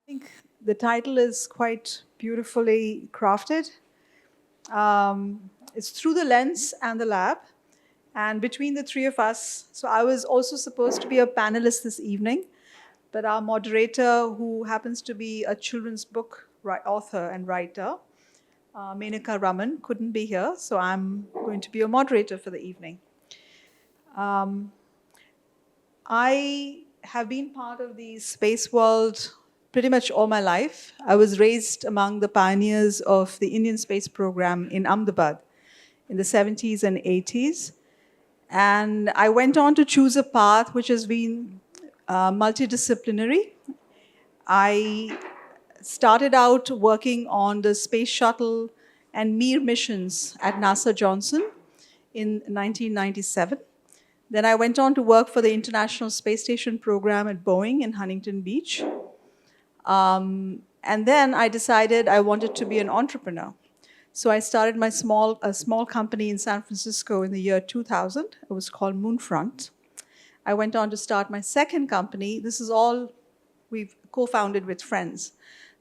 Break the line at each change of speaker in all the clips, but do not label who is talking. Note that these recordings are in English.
I think the title is quite beautifully crafted. It's through the lens and the lab, and between the three of us. So I was also supposed to be a panelist this evening, but our moderator, who happens to be a children's book author and writer, Menaka Raman, couldn't be here, so I'm going to be a moderator for the evening. Um, I have been part of the space world pretty much all my life. I was raised among the pioneers of the Indian space program in Ahmedabad in the 70s and 80s. And I went on to choose a path which has been multidisciplinary. I started out working on the space shuttle and Mir missions at NASA Johnson in 1997. Then I went on to work for the International Space Station program at Boeing in Huntington Beach. And then I decided I wanted to be an entrepreneur. So I started a small company in San Francisco in the year 2000. It was called Moonfront. I went on to start my second company. This is all we've co-founded with friends.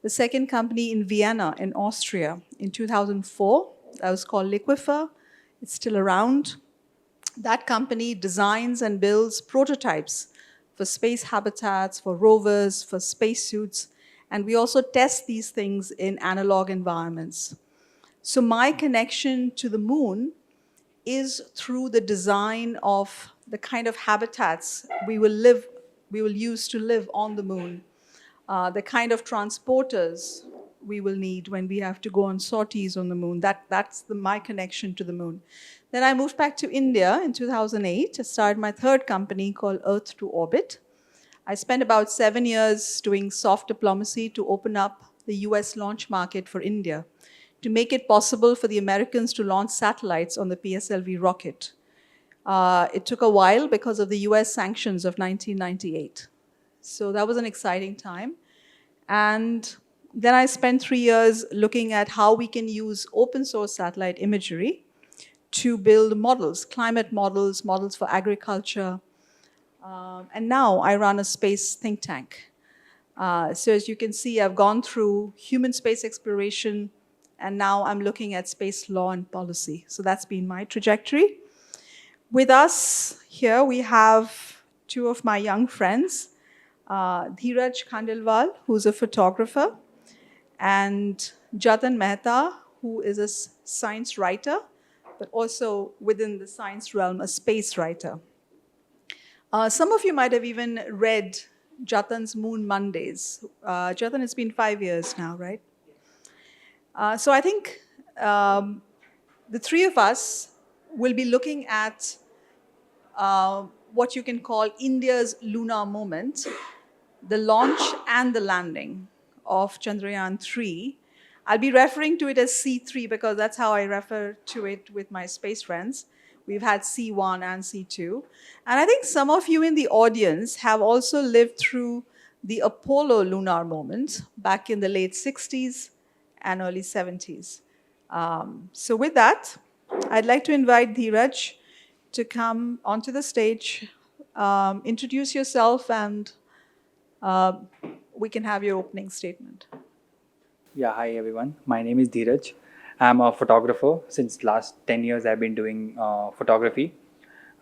The second company in Vienna, in Austria, in 2004. That was called Liquifer. It's still around. That company designs and builds prototypes for space habitats, for rovers, for spacesuits, and we also test these things in analog environments. So my connection to the moon is through the design of the kind of habitats we will use to live on the moon, the kind of transporters we will need when we have to go on sorties on the moon. That's my connection to the moon. Then I moved back to India in 2008. I started my third company called Earth to Orbit. I spent about 7 years doing soft diplomacy to open up the US launch market for India, to make it possible for the Americans to launch satellites on the PSLV rocket. It took a while because of the US sanctions of 1998. So that was an exciting time. And then I spent 3 years looking at how we can use open source satellite imagery to build models, climate models, models for agriculture. And now I run a space think tank. So as you can see, I've gone through human space exploration, and now I'm looking at space law and policy. So that's been my trajectory. With us here, we have two of my young friends, Dheeraj Khandelwal, who's a photographer, and Jatan Mehta, who is a science writer, but also within the science realm, a space writer. Some of you might have even read Jatan's Moon Mondays. Jatan, it's been 5 years now, right? So I think the three of us will be looking at what you can call India's lunar moment, the launch and the landing of Chandrayaan-3. I'll be referring to it as C3 because that's how I refer to it with my space friends. We've had C1 and C2. And I think some of you in the audience have also lived through the Apollo lunar moment back in the late 60s and early 70s. So with that, I'd like to invite Dheeraj to come onto the stage, introduce yourself, and we can have your opening statement.
Yeah, hi everyone. My name is Dheeraj. I'm a photographer. Since last 10 years, I've been doing photography.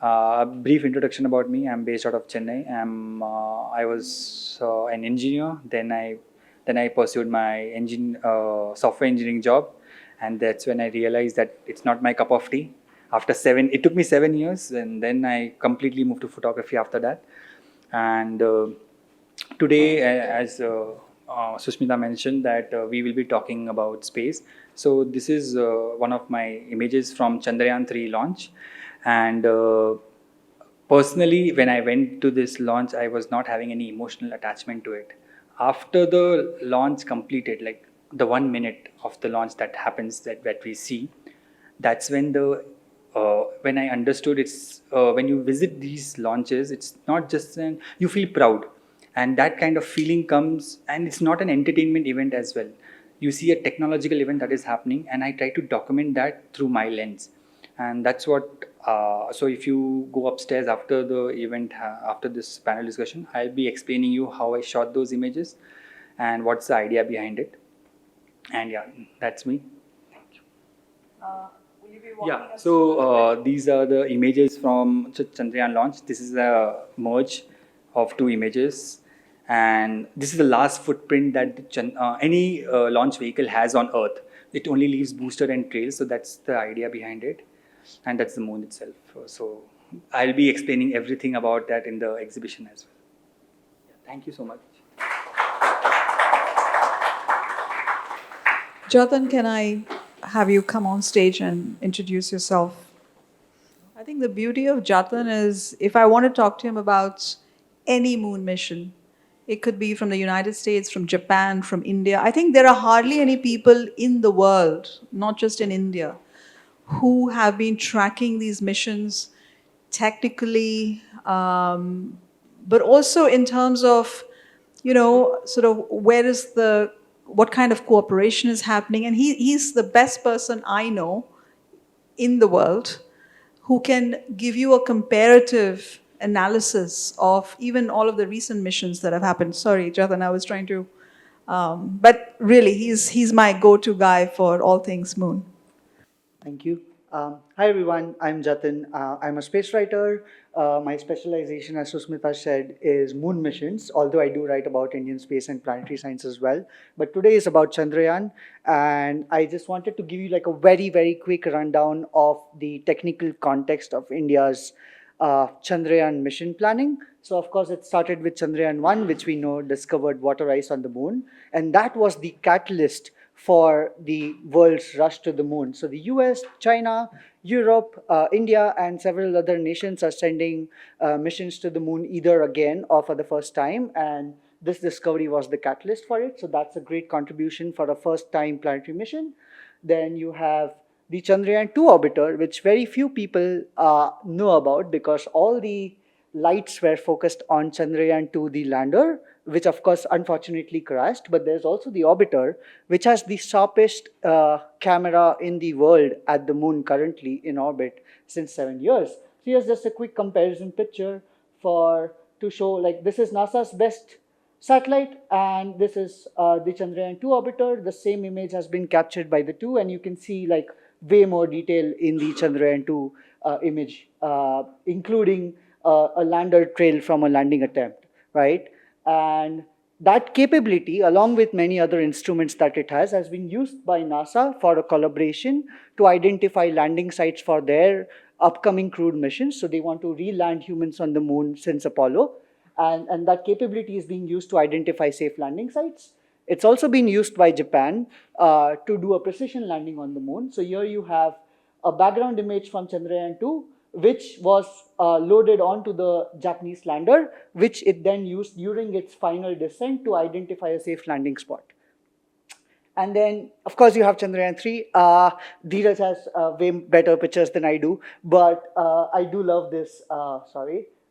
A brief introduction about me. I'm based out of Chennai. I was an engineer. Then I pursued my software engineering job, and that's when I realized that it's not my cup of tea. It took me 7 years, and then I completely moved to photography after that. And today, as Susmita mentioned, that we will be talking about space. So this is one of my images from Chandrayaan-3 launch. And personally, when I went to this launch, I was not having any emotional attachment to it. After the launch completed, like the 1 minute of the launch that happens that we see, that's when I understood it's when you visit these launches, it's not just you feel proud, and that kind of feeling comes, and it's not an entertainment event as well. You see a technological event that is happening, and I try to document that through my lens, and that's what. So if you go upstairs after the event, after this panel discussion, I'll be explaining you how I shot those images, and what's the idea behind it. And yeah, that's me.
Will you be walking
Yeah,
us
so
through
these are the images from Chandrayaan launch. This is a merge of two images, and this is the last footprint that any launch vehicle has on Earth. It only leaves booster and trails, so that's the idea behind it, and that's the moon itself. So I'll be explaining everything about that in the exhibition as well. Yeah, thank you so much.
Jatan, can I have you come on stage and introduce yourself? I think the beauty of Jatan is if I want to talk to him about any moon mission, it could be from the United States, from Japan, from India. I think there are hardly any people in the world, not just in India, who have been tracking these missions technically, but also in terms of, sort of what kind of cooperation is happening. And he's the best person I know in the world who can give you a comparative analysis of even all of the recent missions that have happened. Sorry, Jatan, I was trying to, but really, he's my go-to guy for all things moon.
Thank you. Hi everyone, I'm Jatan. I'm a space writer. My specialization, as Susmita said, is moon missions, although I do write about Indian space and planetary science as well. But today is about Chandrayaan, and I just wanted to give you like a very, very quick rundown of the technical context of India's Chandrayaan mission planning. So, of course, it started with Chandrayaan 1, which we know discovered water ice on the moon, and that was the catalyst for the world's rush to the moon. So the US, China, Europe, India, and several other nations are sending missions to the moon either again or for the first time. And this discovery was the catalyst for it. So that's a great contribution for a first time planetary mission. Then you have the Chandrayaan 2 orbiter, which very few people know about because all the lights were focused on Chandrayaan 2, the lander, which of course unfortunately crashed. But there's also the orbiter, which has the sharpest camera in the world at the moon currently in orbit since 7 years. So here's just a quick comparison picture to show like this is NASA's best satellite, and this is the Chandrayaan 2 orbiter. The same image has been captured by the two, and you can see like way more detail in the Chandrayaan 2 image, including a lander trail from a landing attempt, right? And that capability, along with many other instruments that it has been used by NASA for a collaboration to identify landing sites for their upcoming crewed missions. So they want to re-land humans on the moon since Apollo. And that capability is being used to identify safe landing sites. It's also been used by Japan to do a precision landing on the moon. So here you have a background image from Chandrayaan 2, which was loaded onto the Japanese lander, which it then used during its final descent to identify a safe landing spot. And then, of course, you have Chandrayaan 3. Dheeraj has way better pictures than I do, but I do love this.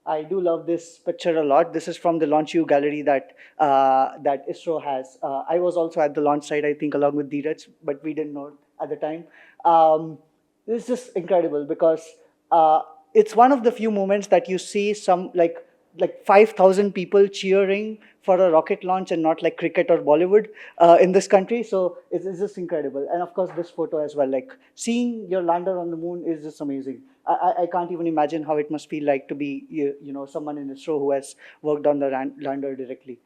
I do love this picture a lot. This is from the Launch U gallery that ISRO has. I was also at the launch site, I think, along with Dheeraj, but we didn't know at the time. This is just incredible because it's one of the few moments that you see some like 5,000 people cheering for a rocket launch and not like cricket or Bollywood in this country. So it's just incredible. And of course, this photo as well, like seeing your lander on the moon is just amazing. I can't even imagine how it must feel like to be, someone in ISRO who has worked on the lander directly.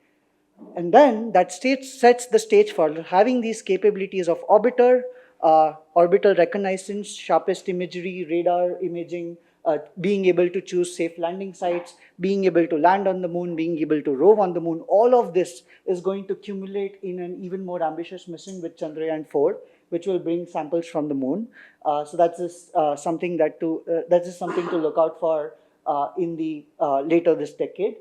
And then that sets the stage for having these capabilities of orbital reconnaissance, sharpest imagery, radar imaging, being able to choose safe landing sites, being able to land on the moon, being able to rove on the moon. All of this is going to accumulate in an even more ambitious mission with Chandrayaan 4, which will bring samples from the moon. So that's just something to look out for in the later this decade.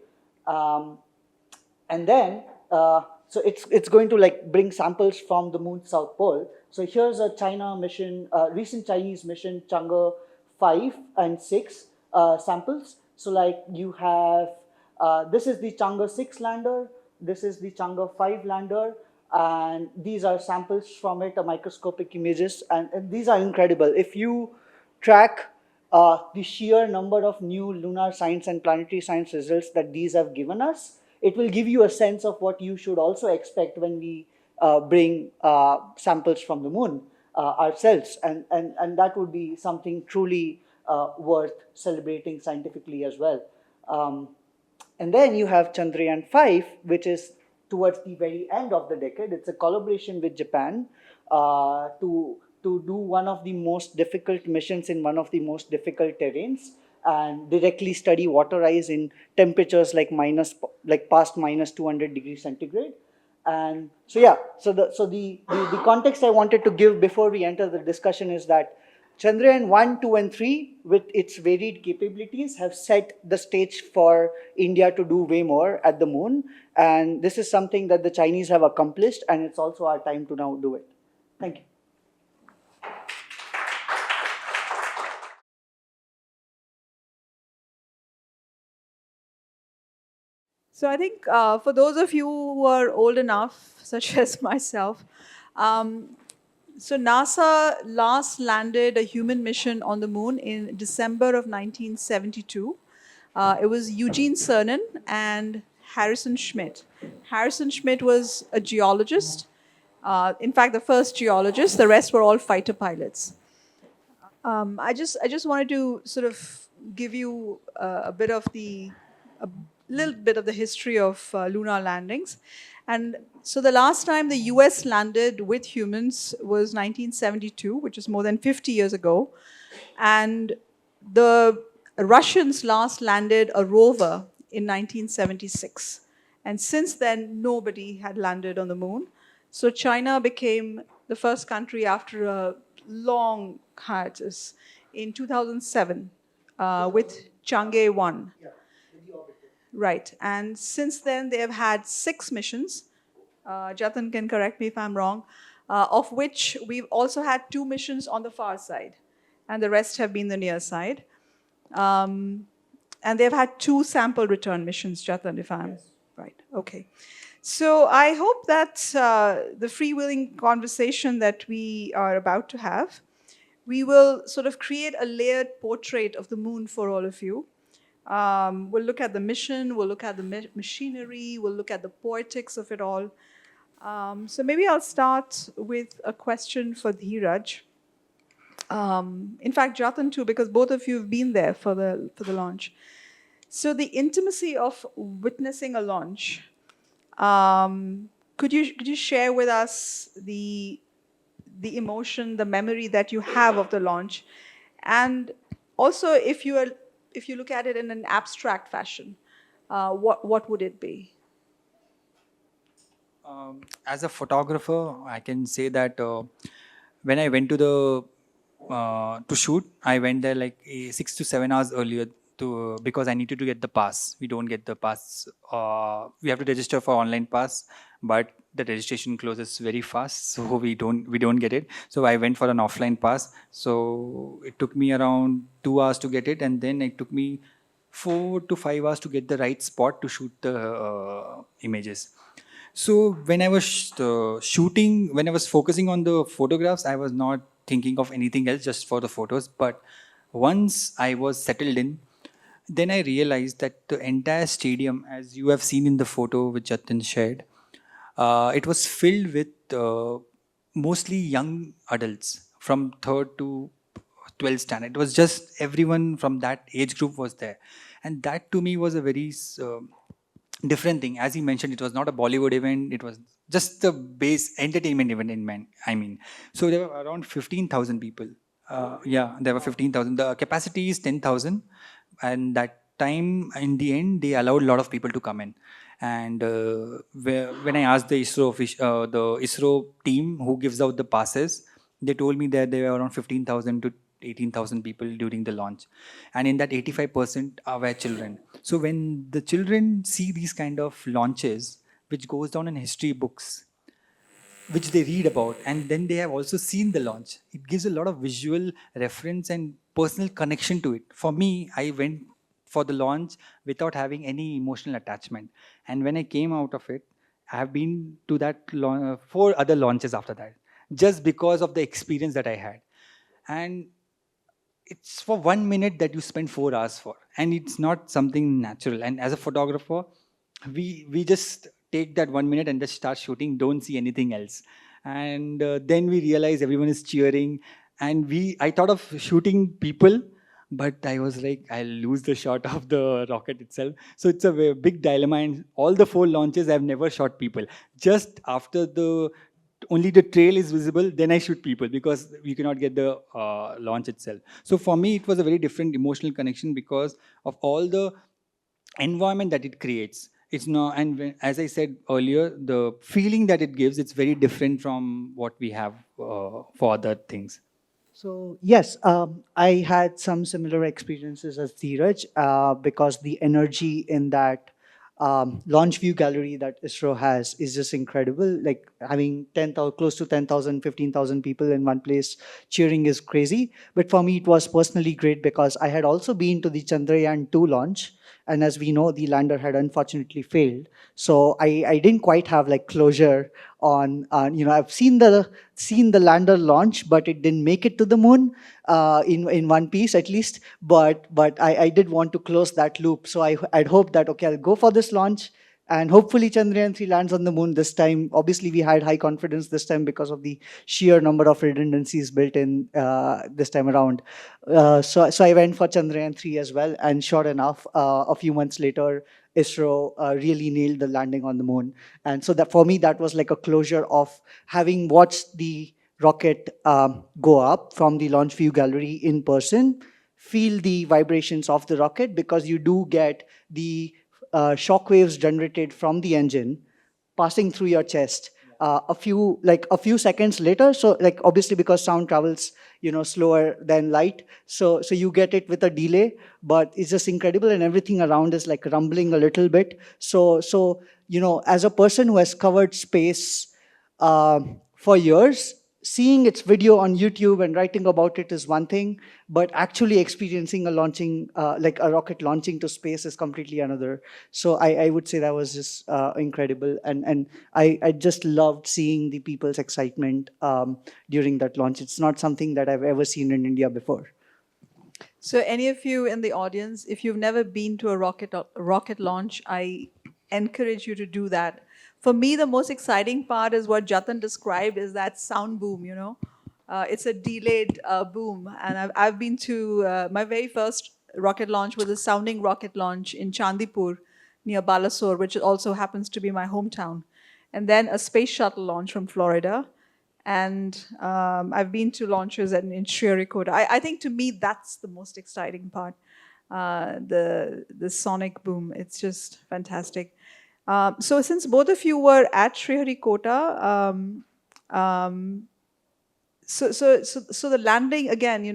And then, so it's going to like bring samples from the moon's south pole. So here's a China mission, recent Chinese mission, Chang'e 5 and 6 samples. So like you have, this is the Chang'e 6 lander, this is the Chang'e 5 lander, and these are samples from it, microscopic images, and these are incredible. If you track the sheer number of new lunar science and planetary science results that these have given us, it will give you a sense of what you should also expect when we bring samples from the moon ourselves. And that would be something truly worth celebrating scientifically as well. And then you have Chandrayaan 5, which is towards the very end of the decade. It's a collaboration with Japan to do one of the most difficult missions in one of the most difficult terrains and directly study water ice in temperatures like past minus 200 degrees centigrade. And so yeah, the context I wanted to give before we enter the discussion is that Chandrayaan 1, 2, and 3, with its varied capabilities, have set the stage for India to do way more at the moon. And this is something that the Chinese have accomplished, and it's also our time to now do it. Thank you.
So I think for those of you who are old enough, such as myself, so NASA last landed a human mission on the moon in December of 1972. It was Eugene Cernan and Harrison Schmitt. Harrison Schmitt was a geologist. In fact, the first geologist. The rest were all fighter pilots. I just wanted to sort of give you a little bit of the history of lunar landings. And so the last time the US landed with humans was 1972, which is more than 50 years ago. And the Russians last landed a rover in 1976. And since then, nobody had landed on the moon. So China became the first country after a long hiatus in 2007 with Chang'e 1. Right. And since then, they have had 6 missions. Jatan can correct me if I'm wrong, of which we've also had 2 missions on the far side, and the rest have been the near side. And they've had 2 sample return missions, Jatan, if I'm right. Okay. So I hope that the freewheeling conversation that we are about to have, we will sort of create a layered portrait of the moon for all of you. We'll look at the mission, we'll look at the machinery, we'll look at the poetics of it all. So maybe I'll start with a question for Dheeraj. In fact, Jatan too, because both of you have been there for the launch. So the intimacy of witnessing a launch, could you share with us the emotion, the memory that you have of the launch, and also if you look at it in an abstract fashion, what would it be?
As a photographer, I can say that when I went to shoot, I went there like 6 to 7 hours earlier because I needed to get the pass. We don't get the pass. We have to register for online pass, but the registration closes very fast, so we don't get it. So I went for an offline pass. So it took me around 2 hours to get it, and then it took me 4 to 5 hours to get the right spot to shoot the images. So when I was shooting, when I was focusing on the photographs, I was not thinking of anything else just for the photos. But once I was settled in, then I realized that the entire stadium, as you have seen in the photo which Jatin shared, it was filled with mostly young adults from 3rd to 12th standard. It was just everyone from that age group was there. And that to me was a very different thing. As he mentioned, it was not a Bollywood event. It was just the base entertainment event in man. I mean, so there were around 15,000 people. Yeah, there were 15,000. The capacity is 10,000, and that time in the end they allowed a lot of people to come in. And when I asked the ISRO team who gives out the passes, they told me that there were around 15,000 to 18,000 people during the launch, and in that 85% were children. So when the children see these kind of launches, which goes down in history books, which they read about, and then they have also seen the launch, it gives a lot of visual reference and personal connection to it. For me, I went for the launch without having any emotional attachment, and when I came out of it, I have been to that 4 other launches after that, just because of the experience that I had. And it's for 1 minute that you spend 4 hours for, and it's not something natural. And as a photographer, we just take that 1 minute and just start shooting, don't see anything else. And then we realize everyone is cheering, and I thought of shooting people, but I was like, I'll lose the shot of the rocket itself. So it's a big dilemma, and all the 4 launches I've never shot people. Just after the only the trail is visible, then I shoot people, because you cannot get the launch itself. So for me it was a very different emotional connection because of all the environment that it creates. It's not, and as I said earlier, the feeling that it gives, it's very different from what we have for other things.
So yes, I had some similar experiences as Dheeraj because the energy in that launch view gallery that ISRO has is just incredible. Like having 10,000, close to 10,000, 15,000 people in one place cheering is crazy. But for me, it was personally great because I had also been to the Chandrayaan 2 launch. And as we know, the lander had unfortunately failed. So I didn't quite have like closure on I've seen the lander launch, but it didn't make it to the moon in one piece at least. But I did want to close that loop. So I'd hope that okay, I'll go for this launch, and hopefully Chandrayaan 3 lands on the moon this time. Obviously, we had high confidence this time because of the sheer number of redundancies built in this time around. So I went for Chandrayaan 3 as well, and sure enough, a few months later, ISRO really nailed the landing on the moon. And so that for me, that was like a closure of having watched the rocket go up from the launch view gallery in person, feel the vibrations of the rocket, because you do get the shock waves generated from the engine passing through your chest a few seconds later. So like obviously because sound travels slower than light, so you get it with a delay, but it's just incredible, and everything around is like rumbling a little bit. So as a person who has covered space for years, seeing its video on YouTube and writing about it is one thing, but actually experiencing a launching, like a rocket launching to space, is completely another. So I would say that was just incredible, and I just loved seeing the people's excitement during that launch. It's not something that I've ever seen in India before.
So, any of you in the audience, if you've never been to a rocket launch, I encourage you to do that. For me, the most exciting part is what Jatan described, is that sound boom. It's a delayed boom, and I've been to my very first rocket launch was a sounding rocket launch in Chandipur near Balasore, which also happens to be my hometown, and then a space shuttle launch from Florida. And I've been to launches in Sriharikota. I think to me that's the most exciting part, the sonic boom. It's just fantastic. So since both of you were at Sriharikota, so the landing again,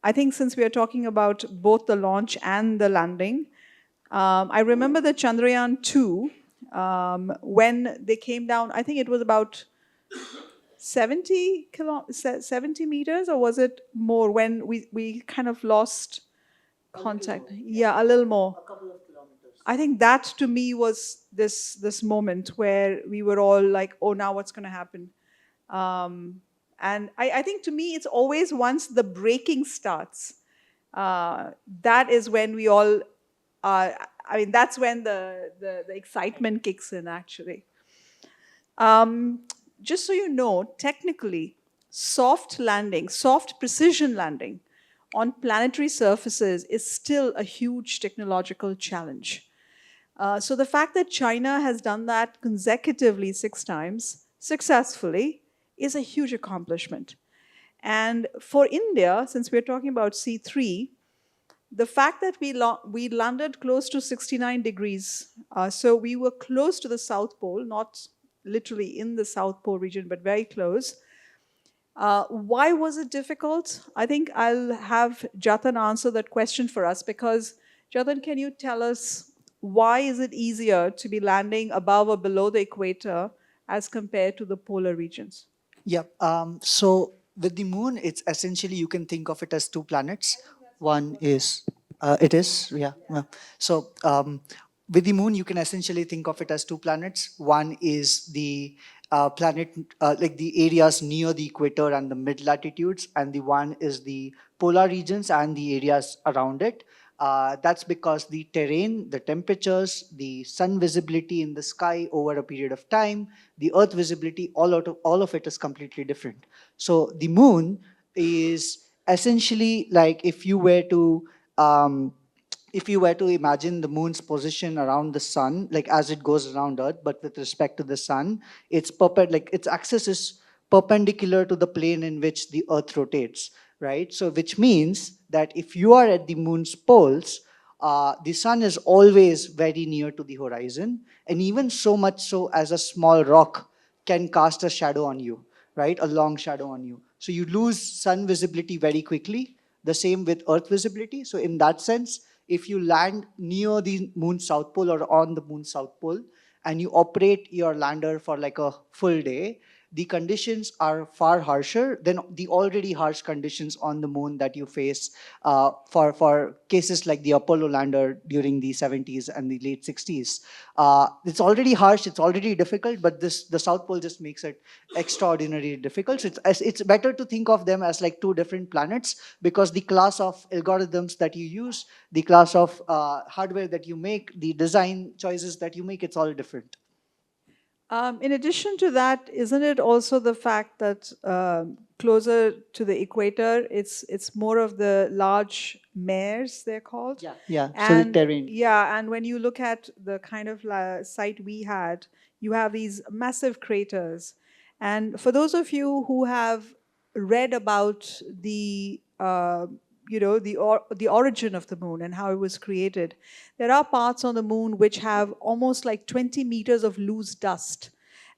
I think since we are talking about both the launch and the landing, I remember the Chandrayaan 2, when they came down, I think it was about 70 meters, or was it more, when we kind of lost contact? Yeah, a little more.
A couple of kilometers.
I think that to me was this moment where we were all like, oh, now what's going to happen? And I think to me it's always once the braking starts, that is when we all that's when the excitement kicks in, actually. Just so you know, technically, soft precision landing on planetary surfaces is still a huge technological challenge. So the fact that China has done that consecutively 6 times successfully is a huge accomplishment. And for India, since we're talking about C3, the fact that we landed close to 69 degrees, so we were close to the South Pole, not literally in the South Pole region, but very close. Why was it difficult? I think I'll have Jatan answer that question for us, because Jatan, can you tell us why is it easier to be landing above or below the equator as compared to the polar regions?
Yeah. So with the moon, it's essentially, you can think of it as two planets. One is, it is, yeah. Yeah. So with the moon, you can essentially think of it as two planets. One is the planet, like the areas near the equator and the mid latitudes, and the one is the polar regions and the areas around it. That's because the terrain, the temperatures, the sun visibility in the sky over a period of time, the earth visibility, all of it is completely different. So the moon is essentially like um, if you were to imagine the moon's position around the sun, like as it goes around Earth, but with respect to the sun, its axis is perpendicular to the plane in which the Earth rotates, right? So, which means that if you are at the moon's poles, the sun is always very near to the horizon, and even so much so as a small rock can cast a shadow on you, right? A long shadow on you. So you lose sun visibility very quickly. The same with Earth visibility. So in that sense, if you land near the moon's south pole or on the moon's south pole and you operate your lander for like a full day, the conditions are far harsher than the already harsh conditions on the moon that you face for cases like the Apollo lander during the 70s and the late 60s. It's already harsh, it's already difficult, but the South Pole just makes it extraordinarily difficult. So it's better to think of them as like two different planets, because the class of algorithms that you use, the class of hardware that you make, the design choices that you make, it's all different.
In addition to that, isn't it also the fact that closer to the equator, it's more of the large mares, they're called?
Yeah. So the
And
terrain.
yeah, and when you look at the kind of site we had, you have these massive craters. And for those of you who have read about the origin of the moon and how it was created, there are parts on the moon which have almost like 20 meters of loose dust.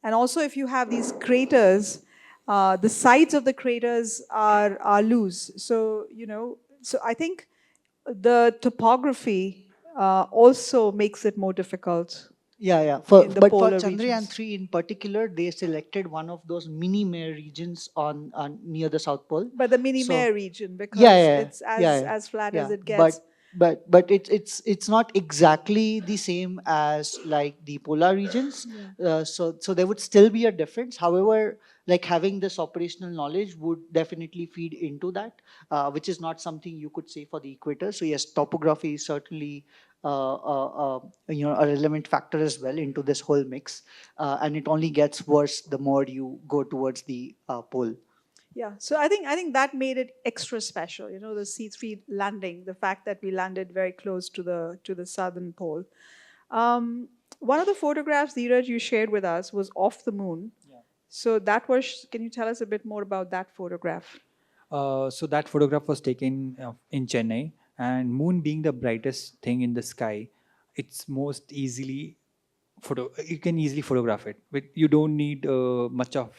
And also, if you have these craters, the sides of the craters are loose. So I think the topography also makes it more difficult
Yeah.
in the
But for
polar
Chandrayaan
regions.
3 in particular, they selected one of those mini mare regions on near the South Pole.
But the mini
So
mare region,
yeah,
because
yeah,
it's
yeah,
as flat as
yeah.
it gets.
But it's not exactly the same as like the polar regions.
Yeah.
So there would still be a difference. However, like having this operational knowledge would definitely feed into that, which is not something you could say for the equator. So yes, topography is certainly a relevant factor as well into this whole mix, and it only gets worse the more you go towards the pole.
Yeah, so I think that made it extra special. The C3 landing, the fact that we landed very close to the southern pole. Um, One of the photographs, Dheeraj, you shared with us was off the moon.
Yeah.
So that was. Can you tell us a bit more about that photograph?
So that photograph was taken in Chennai, and moon being the brightest thing in the sky, it's most easily you can easily photograph it. You don't need much of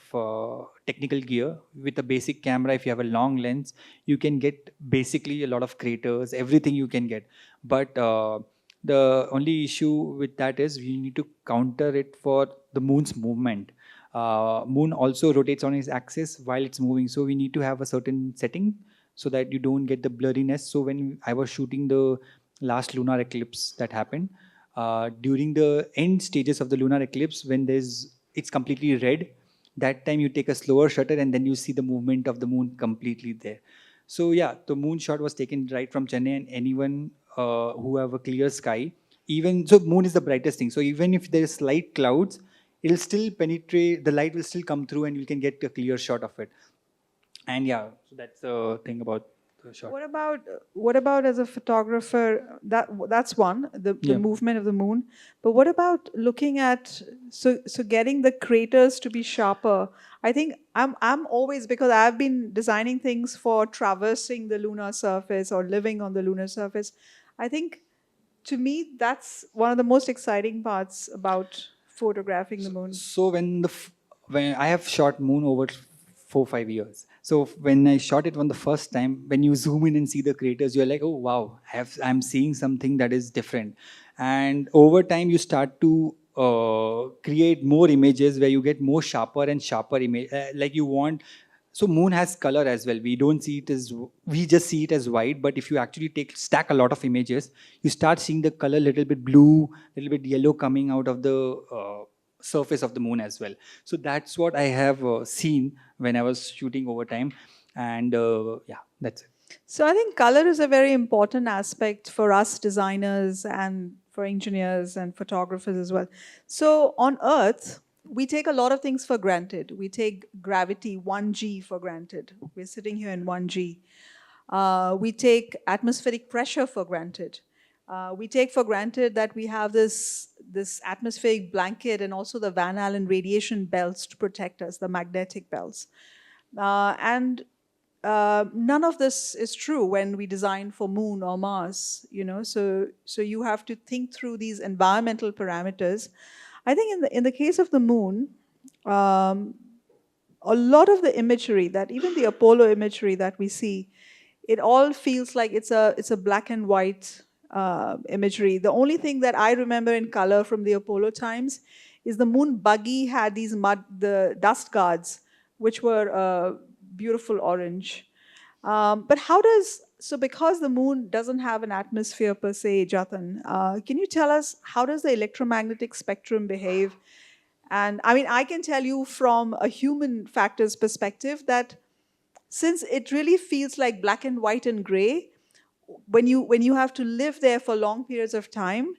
technical gear. With a basic camera, if you have a long lens, you can get basically a lot of craters, everything you can get. But the only issue with that is you need to counter it for the moon's movement. Moon also rotates on its axis while it's moving, so we need to have a certain setting so that you don't get the blurriness. So when I was shooting the last lunar eclipse that happened, during the end stages of the lunar eclipse, when it's completely red, that time you take a slower shutter and then you see the movement of the moon completely there. So yeah, the moon shot was taken right from Chennai, and anyone who have a clear sky, even so, moon is the brightest thing. So even if there's slight clouds, it'll still penetrate. The light will still come through, and you can get a clear shot of it. And yeah, so that's the thing about the shot.
What about as a photographer? That's one, the
Yeah.
movement of the moon. But what about looking at, so getting the craters to be sharper? I think I'm always, because I've been designing things for traversing the lunar surface or living on the lunar surface. I think, to me, that's one of the most exciting parts about photographing the moon.
So when I have shot moon over 4 5 years. So when I shot it on the first time, when you zoom in and see the craters, you're like, oh wow, I'm seeing something that is different. And over time, you start to create more images where you get more sharper and sharper image. Like you want. So moon has color as well. We just see it as white. But if you actually stack a lot of images, you start seeing the color little bit blue, little bit yellow coming out of the surface of the moon as well. So that's what I have seen when I was shooting over time, and yeah, that's it.
So I think color is a very important aspect for us designers and for engineers and photographers as well. So on Earth, we take a lot of things for granted. We take gravity, 1G, for granted. We're sitting here in 1G. We take atmospheric pressure for granted. We take for granted that we have this atmospheric blanket and also the Van Allen radiation belts to protect us, the magnetic belts. And none of this is true when we design for Moon or Mars, you know. So you have to think through these environmental parameters. I think in the case of the Moon, um, a lot of the imagery that even the Apollo imagery that we see, it all feels like it's a black and white imagery. The only thing that I remember in color from the Apollo times is the moon buggy had the dust guards, which were beautiful orange. But so because the moon doesn't have an atmosphere per se, Jatan, can you tell us how does the electromagnetic spectrum behave? And I mean, I can tell you from a human factors perspective that since it really feels like black and white and gray, when you have to live there for long periods of time,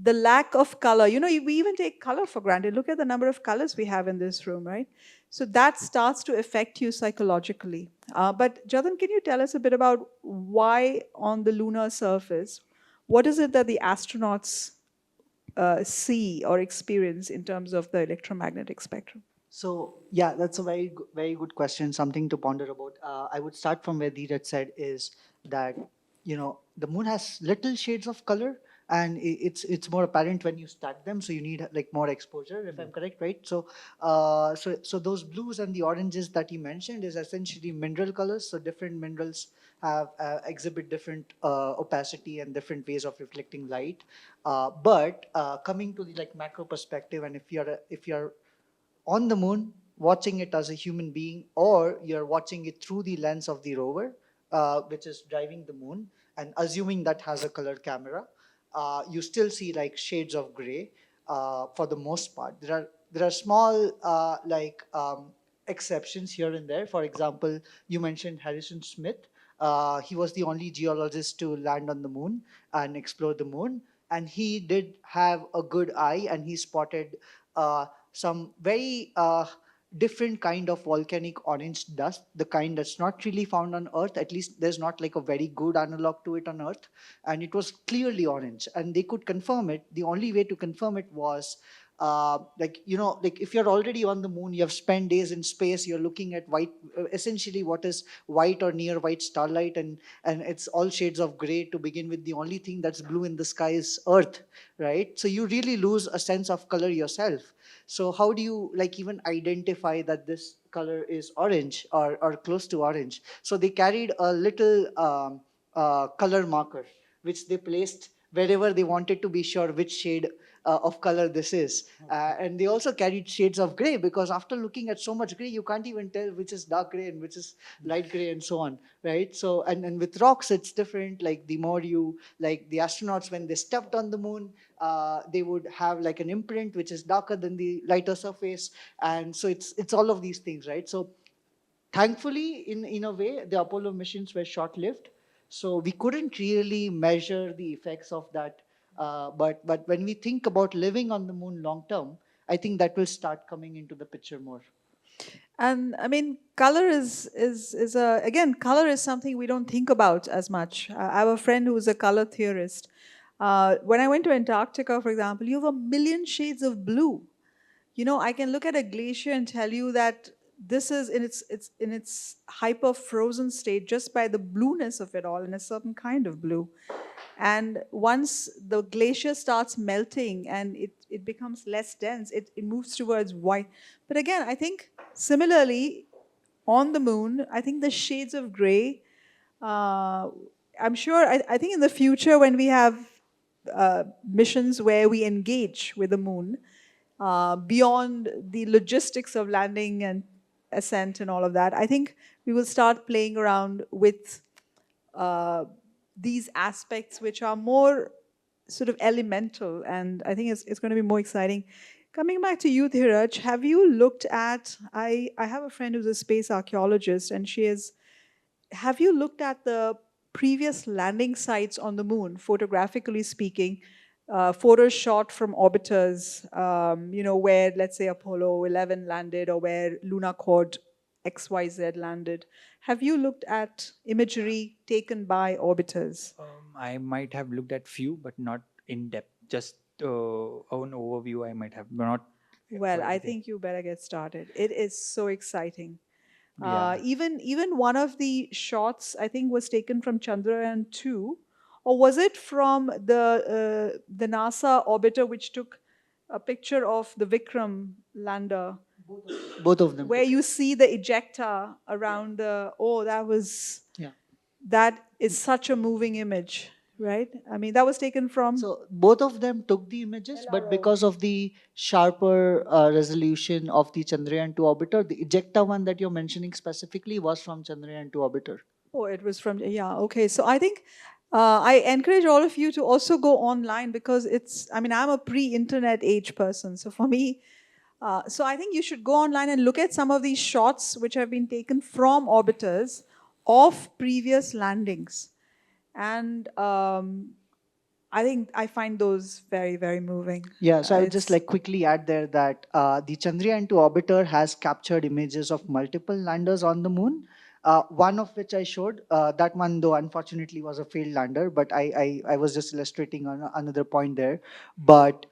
the lack of color, you know, we even take color for granted. Look at the number of colors we have in this room, right? So that starts to affect you psychologically. But Jadan, can you tell us a bit about why on the lunar surface, what is it that the astronauts see or experience in terms of the electromagnetic spectrum?
So yeah, that's a very good question. Something to ponder about. I would start from where Dheeraj said is that the moon has little shades of color, and it's more apparent when you stack them. So you need like more exposure, if I'm correct, right? So those blues and the oranges that you mentioned is essentially mineral colors. So different minerals have exhibit different opacity and different ways of reflecting light. But coming to the like macro perspective, and if you're on the moon, watching it as a human being, or you're watching it through the lens of the rover, which is driving the moon, and assuming that has a color camera, you still see like shades of gray for the most part. There are small exceptions here and there. For example, you mentioned Harrison Smith. He was the only geologist to land on the moon and explore the moon, and he did have a good eye, and he spotted some very different kind of volcanic orange dust, the kind that's not really found on Earth. At least there's not like a very good analog to it on Earth, and it was clearly orange, and they could confirm it. The only way to confirm it was like if you're already on the moon, you have spent days in space, you're looking at white, essentially what is white or near white starlight, and it's all shades of gray to begin with. The only thing that's blue in the sky is Earth, right? So you really lose a sense of color yourself. So how do you like even identify that this color is orange or close to orange? So they carried a little color marker, which they placed wherever they wanted to be sure which shade of color this is. And they also carried shades of gray, because after looking at so much gray, you can't even tell which is dark gray and which is light gray and so on, right? So, and with rocks, it's different. Like the more you, like the astronauts, when they stepped on the moon, they would have like an imprint which is darker than the lighter surface. And so it's all of these things, right? So thankfully, in a way, the Apollo missions were short-lived, so we couldn't really measure the effects of that. But when we think about living on the moon long term, I think that will start coming into the picture more.
And I mean, color is a again, color is something we don't think about as much. I have a friend who is a color theorist. When I went to Antarctica, for example, you have a million shades of blue. You know, I can look at a glacier and tell you that this is in its hyper frozen state just by the blueness of it all, in a certain kind of blue. And once the glacier starts melting and it becomes less dense, it moves towards white. But again, I think similarly on the moon, I think the shades of gray, uh, I'm sure, I think in the future when we have missions where we engage with the moon, beyond the logistics of landing and ascent and all of that, I think we will start playing around with uh, these aspects which are more sort of elemental, and I think it's going to be more exciting. Coming back to you, Dheeraj, have you looked at? I have a friend who's a space archaeologist, and she has have you looked at the previous landing sites on the moon, photographically speaking? Photos shot from orbiters, where, let's say, Apollo 11 landed, or where lunar cord XYZ landed. Have you looked at imagery taken by orbiters?
I might have looked at few, but not in depth. Just an overview. I might have not.
Well, I
Everything.
think you better get started. It is so exciting.
Yeah.
Even one of the shots, I think, was taken from Chandrayaan 2, or was it from the NASA orbiter, which took a picture of the Vikram lander,
Both of them.
where you see the ejector around the. Oh,
Yeah.
that is such a moving image, right? I mean, that was taken from.
So both of them took the images, but because of the sharper resolution of the Chandrayaan 2 orbiter, the ejecta one that you're mentioning specifically was from Chandrayaan 2 orbiter.
Oh, it was from, yeah, okay. So I think I encourage all of you to also go online, because I mean, I'm a pre-internet age person. So for me, so I think you should go online and look at some of these shots which have been taken from orbiters of previous landings. And I think I find those very, very moving.
Yeah, so I would just
It's
like quickly add there that the Chandrayaan 2 orbiter has captured images of multiple landers on the moon. One of which I showed, that one though unfortunately was a failed lander, but I was just illustrating on another point there. But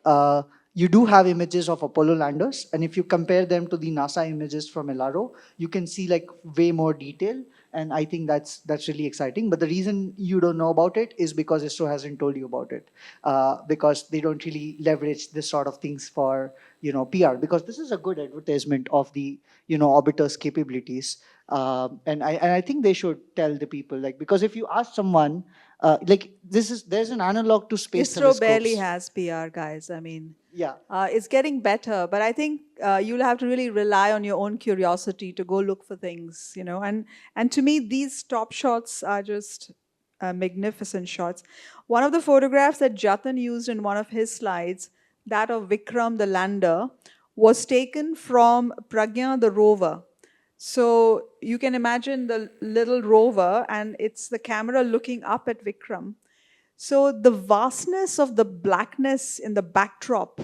you do have images of Apollo landers, and if you compare them to the NASA images from LRO, you can see like way more detail, and I think that's really exciting. But the reason you don't know about it is because ISRO hasn't told you about it, because they don't really leverage this sort of things for PR, because this is a good advertisement of the orbiter's capabilities. And I think they should tell the people, like, because if you ask someone, like, there's an analog to space
ISRO barely
telescopes.
has PR, guys. I mean,
Yeah.
it's getting better, but I think you'll have to really rely on your own curiosity to go look for things, And to me, these top shots are just magnificent shots. One of the photographs that Jatan used in one of his slides, that of Vikram the lander, was taken from Pragya the rover. So you can imagine the little rover, and it's the camera looking up at Vikram. So the vastness of the blackness in the backdrop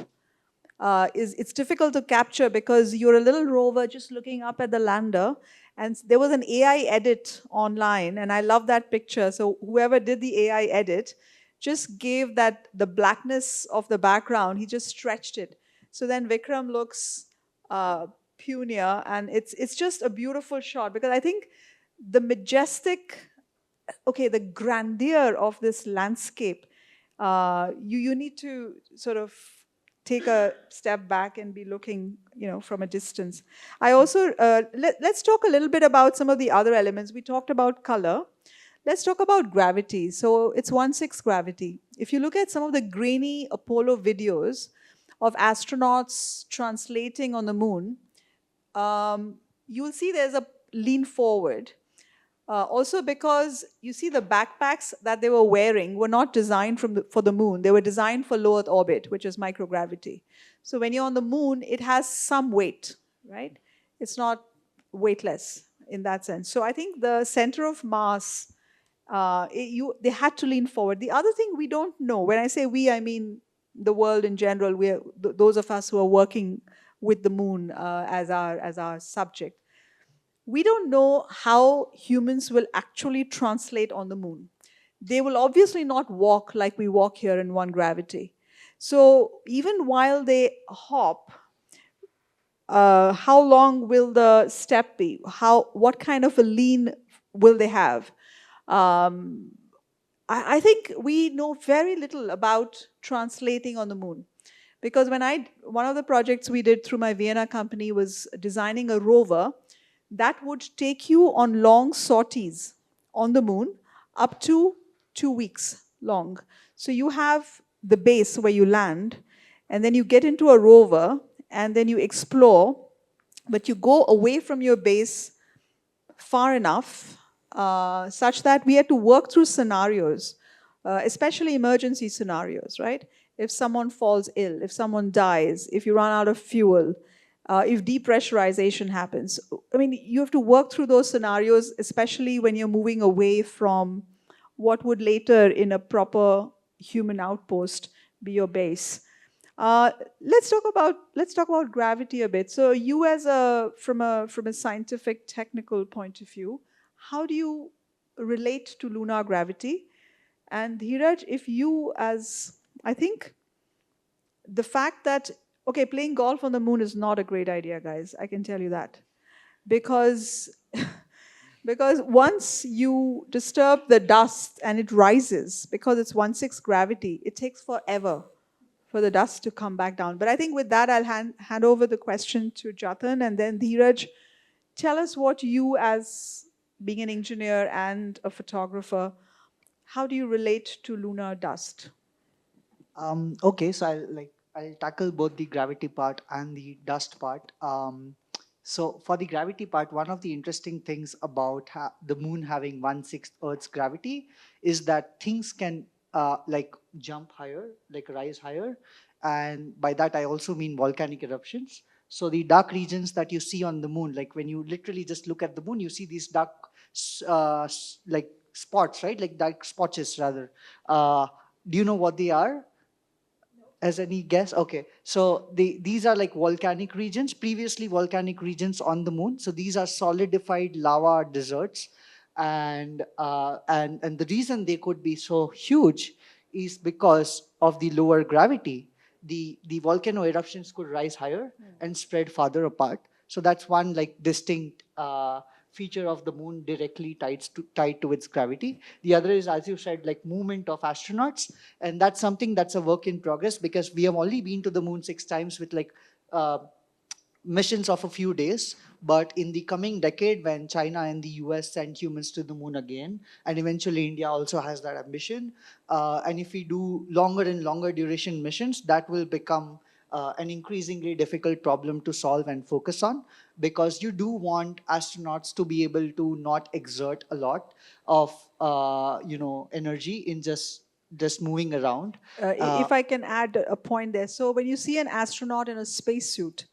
it's difficult to capture, because you're a little rover just looking up at the lander. And there was an AI edit online, and I love that picture. So whoever did the AI edit just gave that the blackness of the background, he just stretched it. So then Vikram looks puny, and it's just a beautiful shot, because I think the majestic, okay, the grandeur of this landscape, you need to sort of take a step back and be looking, from a distance. I also, let's talk a little bit about some of the other elements. We talked about color. Let's talk about gravity. So it's 1/6 gravity. If you look at some of the grainy Apollo videos of astronauts translating on the moon, you'll see there's a lean forward. Also, because you see the backpacks that they were wearing were not designed for the moon. They were designed for low Earth orbit, which is microgravity. So when you're on the moon, it has some weight, right? It's not weightless in that sense. So I think the center of mass, they had to lean forward. The other thing we don't know, when I say we, I mean the world in general, those of us who are working with the moon as our subject, we don't know how humans will actually translate on the moon. They will obviously not walk like we walk here in one gravity. So even while they hop, how long will the step be? What kind of a lean will they have? I think we know very little about translating on the moon. Because one of the projects we did through my Vienna company was designing a rover that would take you on long sorties on the moon, up to 2 weeks long. So you have the base where you land, and then you get into a rover, and then you explore, but you go away from your base far enough such that we had to work through scenarios, especially emergency scenarios, right? If someone falls ill, if someone dies, if you run out of fuel, if depressurization happens. I mean, you have to work through those scenarios, especially when you're moving away from what would later, in a proper human outpost, be your base. Uh, let's talk about gravity a bit. So, you as a from a scientific technical point of view, how do you relate to lunar gravity? And Dheeraj, if you as I think the fact that okay, playing golf on the moon is not a great idea, guys. I can tell you that because because once you disturb the dust and it rises because it's 1/6 gravity, it takes forever for the dust to come back down. But I think with that, I'll hand over the question to Jatan, and then Dheeraj, tell us what you, as being an engineer and a photographer, how do you relate to lunar dust?
Okay, so I'll tackle both the gravity part and the dust part. So for the gravity part, one of the interesting things about the moon having 1/6 Earth's gravity is that things can like jump higher, like rise higher, and by that I also mean volcanic eruptions. So the dark regions that you see on the moon, like when you literally just look at the moon, you see these dark, like spots, right? Like dark spotches rather. Do you know what they are? As any guess? Okay, so these are like volcanic regions, previously volcanic regions on the moon. So these are solidified lava deserts, and the reason they could be so huge is because of the lower gravity. The volcano eruptions could rise higher and spread farther apart. So that's one like distinct feature of the moon directly tied to its gravity. The other is, as you said, like movement of astronauts, and that's something that's a work in progress because we have only been to the moon 6 times with like uh, missions of a few days. But in the coming decade, when China and the US send humans to the moon again, and eventually India also has that ambition, and if we do longer and longer duration missions, that will become an increasingly difficult problem to solve and focus on, because you do want astronauts to be able to not exert a lot of energy in just moving around.
If I can add a point there. So, when you see an astronaut in a spacesuit,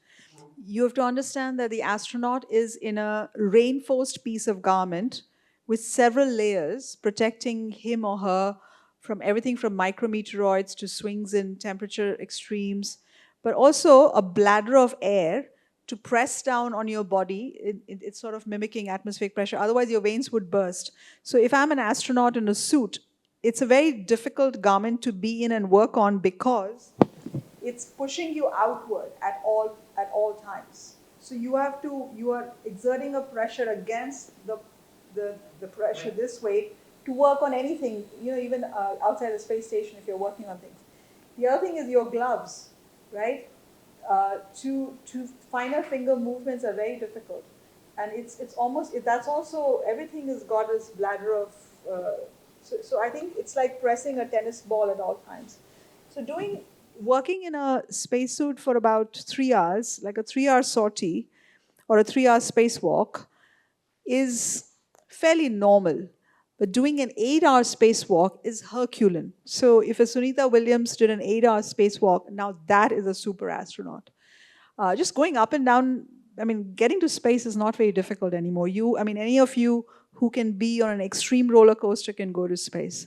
you have to understand that the astronaut is in a reinforced piece of garment with several layers protecting him or her from everything from micrometeoroids to swings in temperature extremes, but also a bladder of air to press down on your body. It's sort of mimicking atmospheric pressure. Otherwise, your veins would burst. So, if I'm an astronaut in a suit, it's a very difficult garment to be in and work on because it's pushing you outward at all times. So you are exerting a pressure against the pressure this way to work on anything, even outside the space station if you're working on things. The other thing is your gloves, right? To finer finger movements are very difficult, and it's almost that's also everything has got this bladder of. So I think it's like pressing a tennis ball at all times. So working in a spacesuit for about 3 hours, like a 3 hour sortie or a 3 hour spacewalk, is fairly normal. But doing an 8 hour spacewalk is Herculean. So if a Sunita Williams did an 8 hour spacewalk, now that is a super astronaut. Just going up and down, I mean, getting to space is not very difficult anymore. Any of you who can be on an extreme roller coaster can go to space.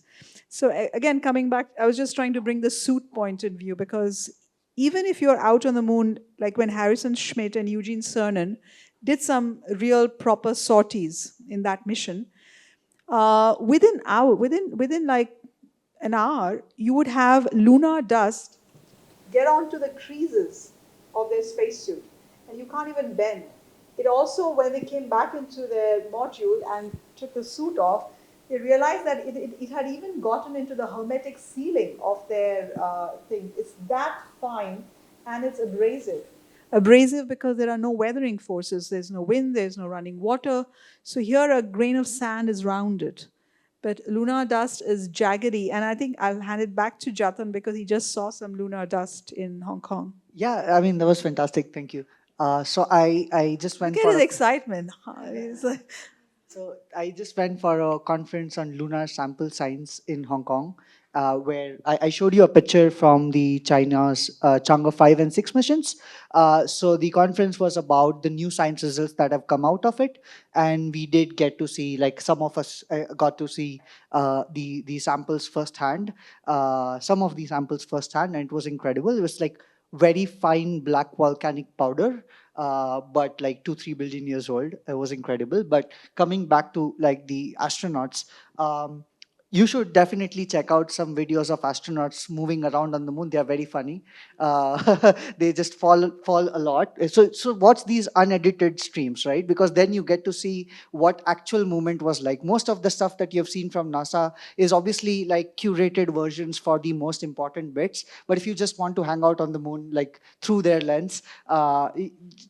So again, coming back, I was just trying to bring the suit point in view because even if you're out on the moon, like when Harrison Schmitt and Eugene Cernan did some real proper sorties in that mission, within like an hour, you would have lunar dust get onto the creases of their spacesuit, and you can't even bend. It also, when they came back into their module and took the suit off, they realized that it had even gotten into the hermetic sealing of their thing. It's that fine, and it's abrasive. Abrasive because there are no weathering forces. There's no wind, there's no running water. So here a grain of sand is rounded. But lunar dust is jaggedy, and I think I'll hand it back to Jatan because he just saw some lunar dust in Hong Kong.
Yeah, I mean, that was fantastic. Thank you. So I just went
Look at
for
his
a,
excitement. He's like,
so I just went for a conference on lunar sample science in Hong Kong, where I showed you a picture from the China's Chang'e 5 and 6 missions. So the conference was about the new science results that have come out of it, and we did get to see, like some of us got to see the samples firsthand, some of the samples firsthand, and it was incredible. It was like very fine black volcanic powder, but like 2-3 billion years old. It was incredible. But coming back to like the astronauts, you should definitely check out some videos of astronauts moving around on the moon. They are very funny. They just fall a lot. So watch these unedited streams, right? Because then you get to see what actual movement was like. Most of the stuff that you've seen from NASA is obviously like curated versions for the most important bits. But if you just want to hang out on the moon, like through their lens,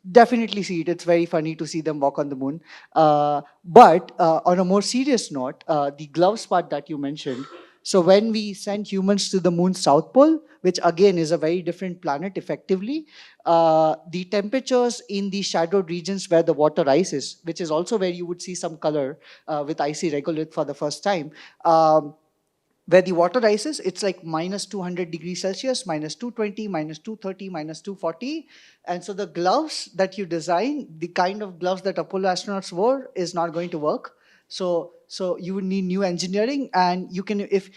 definitely see it. It's very funny to see them walk on the moon. But on a more serious note, the gloves part that you mentioned. So when we sent humans to the moon's south pole, which again is a very different planet, effectively, the temperatures in the shadowed regions where the water rises, which is also where you would see some color with icy regolith for the first time. Where the water rises, it's like minus 200 degrees Celsius, minus 220, minus 230, minus 240. And so the gloves that you design, the kind of gloves that Apollo astronauts wore, is not going to work. So you would need new engineering, and you can, if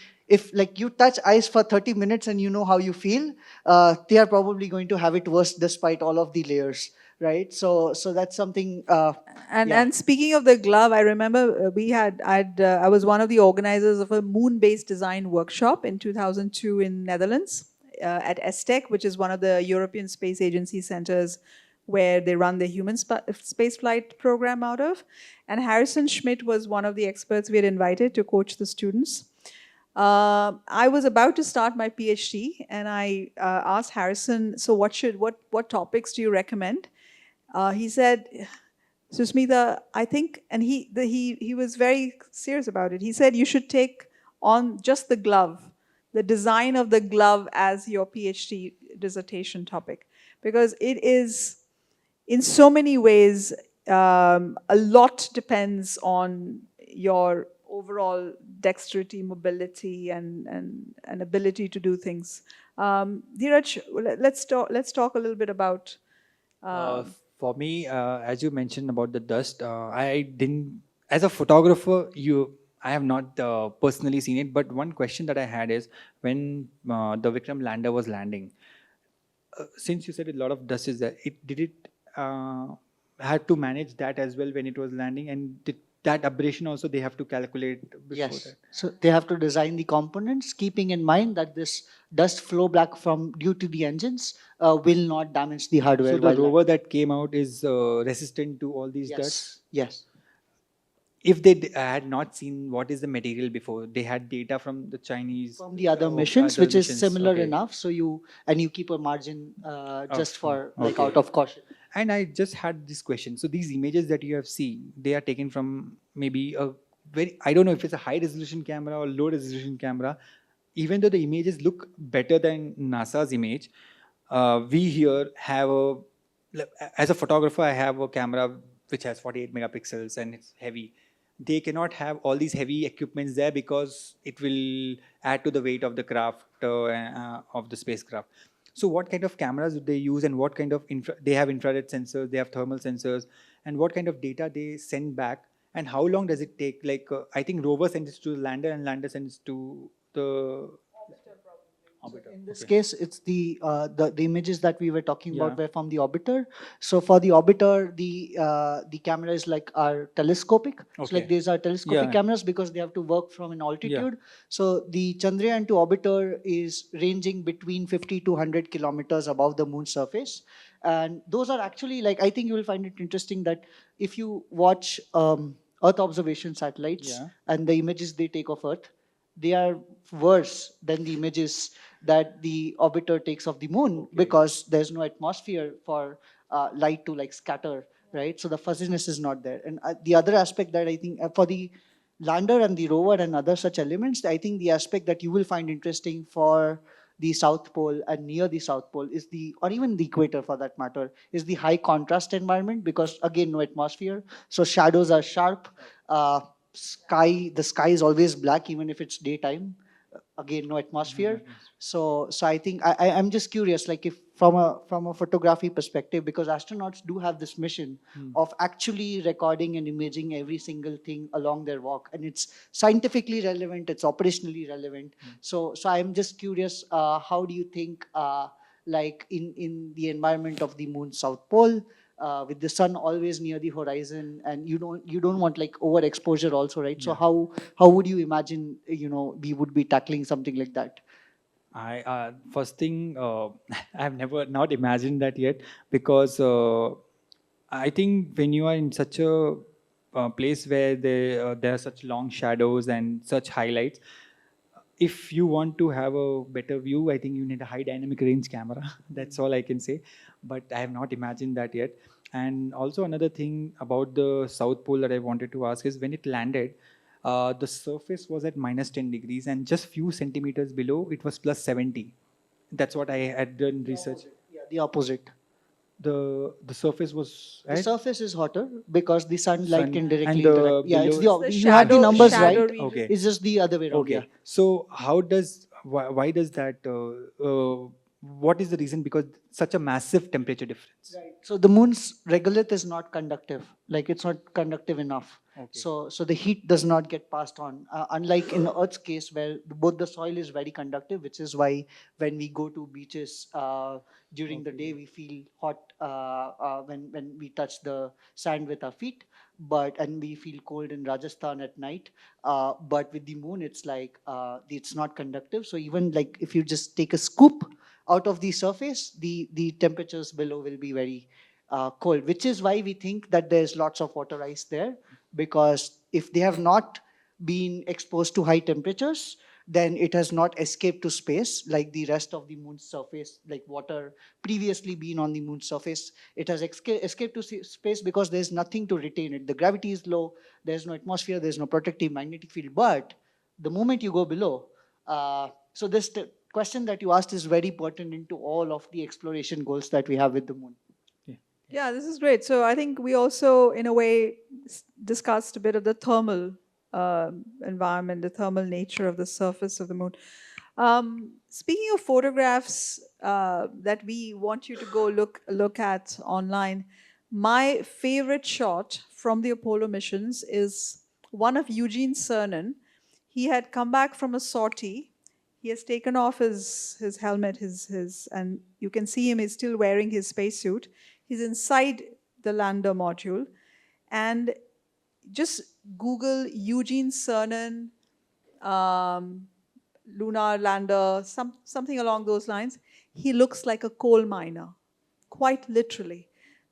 like you touch ice for 30 minutes and you know how you feel, they are probably going to have it worse despite all of the layers, right? So that's something.
And speaking of the glove, I remember I was one of the organizers of a moon-based design workshop in 2002 in Netherlands at ESTEC, which is one of the European Space Agency centers where they run the human space flight program out of. And Harrison Schmidt was one of the experts we had invited to coach the students. I was about to start my PhD, and I asked Harrison, "So what topics do you recommend?" He said, "Susmita, I think," and he was very serious about it. He said, "You should take on just the glove, the design of the glove as your PhD dissertation topic, because it is, in so many ways, a lot depends on your overall dexterity, mobility, and ability to do things." Dheeraj, let's talk a little bit about.
For me, as you mentioned about the dust, I didn't, as a photographer, I have not personally seen it, but one question that I had is when the Vikram lander was landing, since you said a lot of dust is there, did it had to manage that as well when it was landing, and did that aberration also they have to calculate before
Yes.
that?
So they have to design the components, keeping in mind that this dust flow back from due to the engines will not damage the hardware.
So the
while
rover that came out is resistant to all these dusts.
Yes.
If they had not seen what is the material before, they had data from the Chinese,
From the other
of
missions,
other
which is
missions.
similar
Okay.
enough, so you keep a margin just for like
okay.
out of caution.
And I just had this question. So these images that you have seen, they are taken from maybe a I don't know if it's a high resolution camera or low resolution camera. Even though the images look better than NASA's image, we here have as a photographer, I have a camera which has 48 megapixels and it's heavy. They cannot have all these heavy equipments there because it will add to the weight of the craft, of the spacecraft. So what kind of cameras do they use, and what kind of they have infrared sensors, they have thermal sensors, and what kind of data they send back, and how long does it take? Like I think rover sends it to the lander and lander sends to the orbiter.
In this
Okay.
case, it's the images that we were talking about
Yeah.
were from the orbiter. So for the orbiter, the camera is like are telescopic. So
Okay.
like these are telescopic
Yeah.
cameras because they have to work from an altitude. So the Chandrayaan 2 orbiter is ranging between 50 to 100 kilometers above the moon's surface. And those are actually, like, I think you will find it interesting that if you watch Earth observation satellites
Yeah.
and the images they take of Earth, they are worse than the images that the orbiter takes of the moon, because there's no atmosphere for light to like scatter, right? So the fuzziness is not there. And the other aspect that I think for the lander and the rover and other such elements, I think the aspect that you will find interesting for the South Pole and near the South Pole is or even the equator for that matter, is the high contrast environment, because again, no atmosphere. So shadows are sharp. The sky is always black, even if it's daytime. again, no atmosphere. So I think I'm just curious, like if from a photography perspective, because astronauts do have this mission of actually recording and imaging every single thing along their walk, and it's scientifically relevant, it's operationally relevant. So I'm just curious, how do you think, like in the environment of the moon's south pole, with the sun always near the horizon, and you don't want like overexposure also, right? So how would you imagine, we would be tackling something like that?
I first thing I've never not imagined that yet, because I think when you are in such a place where there are such long shadows and such highlights, if you want to have a better view, I think you need a high dynamic range camera. That's all I can say. But I have not imagined that yet. And also another thing about the South Pole that I wanted to ask is when it landed, the surface was at minus 10 degrees, and just few centimeters below it was plus 70. That's what I had done research.
Yeah, the opposite.
The surface was
The
at
surface is hotter because the sunlight
sun,
can
and
directly
the
interact. Yeah, it's
below.
you have the numbers
shadow
right.
region.
Okay.
It's just the other way around.
Okay.
Yeah.
So how does why does that? What is the reason? Because such a massive temperature difference.
Right. So the moon's regolith is not conductive. Like it's not conductive enough.
Okay.
So the heat does not get passed on. Unlike in Earth's case, where both the soil is very conductive, which is why when we go to beaches during the day, we feel hot when we touch the sand with our feet, and we feel cold in Rajasthan at night. But with the moon, it's like it's not conductive. So even like if you just take a scoop out of the surface, the temperatures below will be very cold, which is why we think that there's lots of water ice there, because if they have not been exposed to high temperatures, then it has not escaped to space like the rest of the moon's surface, like water previously been on the moon's surface. It has escaped to space because there's nothing to retain it. The gravity is low, there's no atmosphere, there's no protective magnetic field. But the moment you go below, so this question that you asked is very pertinent to all of the exploration goals that we have with the moon.
Yeah, this is great. So I think we also, in a way, discussed a bit of the thermal environment, the thermal nature of the surface of the moon. Speaking of photographs that we want you to go look at online, my favorite shot from the Apollo missions is one of Eugene Cernan. He had come back from a sortie. He has taken off his helmet, and you can see him is still wearing his spacesuit. He's inside the lander module, and just Google Eugene Cernan lunar lander, something along those lines. He looks like a coal miner, quite literally,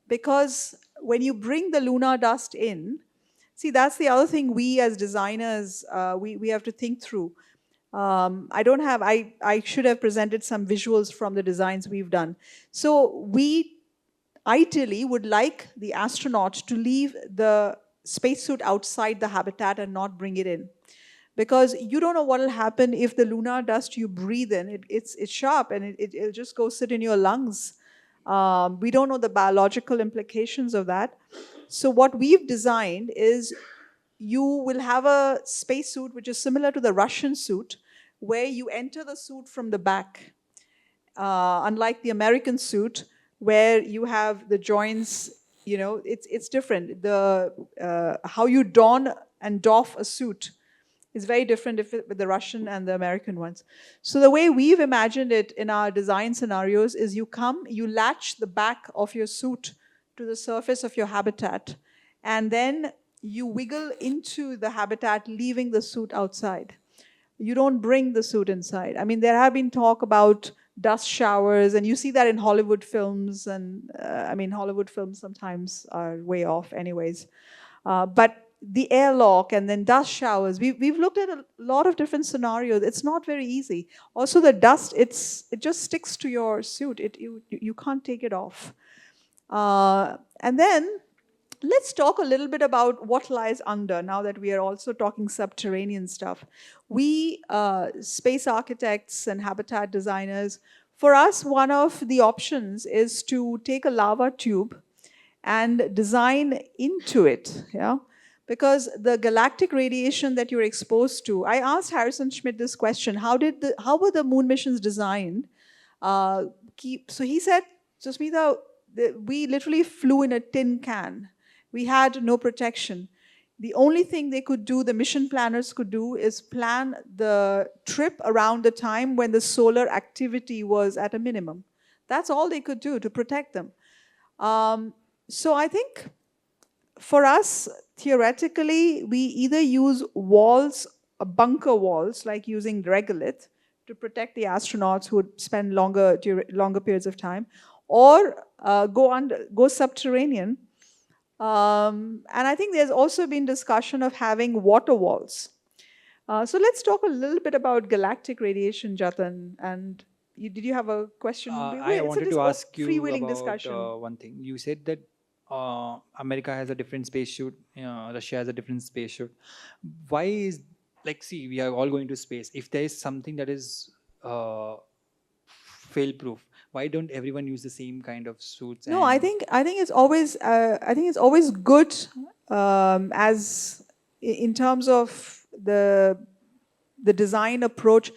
because when you bring the lunar dust in, see, that's the other thing we as designers we have to think through. I should have presented some visuals from the designs we've done. So we ideally would like the astronaut to leave the spacesuit outside the habitat and not bring it in. Because you don't know what will happen if the lunar dust you breathe in, it's sharp and it'll just go sit in your lungs. We don't know the biological implications of that. So what we've designed is you will have a spacesuit which is similar to the Russian suit, where you enter the suit from the back. Unlike the American suit, where you have the joints, it's different. How you don and doff a suit is very different with the Russian and the American ones. So the way we've imagined it in our design scenarios is you latch the back of your suit to the surface of your habitat, and then you wiggle into the habitat, leaving the suit outside. You don't bring the suit inside. I mean, there have been talk about dust showers, and you see that in Hollywood films, and Hollywood films sometimes are way off anyways. But the airlock and then dust showers, we've looked at a lot of different scenarios. It's not very easy. Also, the dust, it just sticks to your suit. You can't take it off. And then let's talk a little bit about what lies under, now that we are also talking subterranean stuff. We, space architects and habitat designers, for us, one of the options is to take a lava tube and design into it, because the galactic radiation that you're exposed to. I asked Harrison Schmitt this question: how were the moon missions designed? So he said, Susmita, we literally flew in a tin can. We had no protection. The only thing they could do, the mission planners could do, is plan the trip around the time when the solar activity was at a minimum. That's all they could do to protect them. So I think for us, theoretically, we either use walls, bunker walls, like using regolith to protect the astronauts who would spend longer periods of time, or go subterranean. And I think there's also been discussion of having water walls. So let's talk a little bit about galactic radiation, Jatan. And did you have a question?
I wanted to ask you
freewheeling
about
discussion.
one thing. You said that America has a different space suit, Russia has a different space suit. Why is, like, see, we are all going to space. If there is something that is fail proof, why don't everyone use the same kind of suits?
No, I think it's always good, as in terms of the design approach.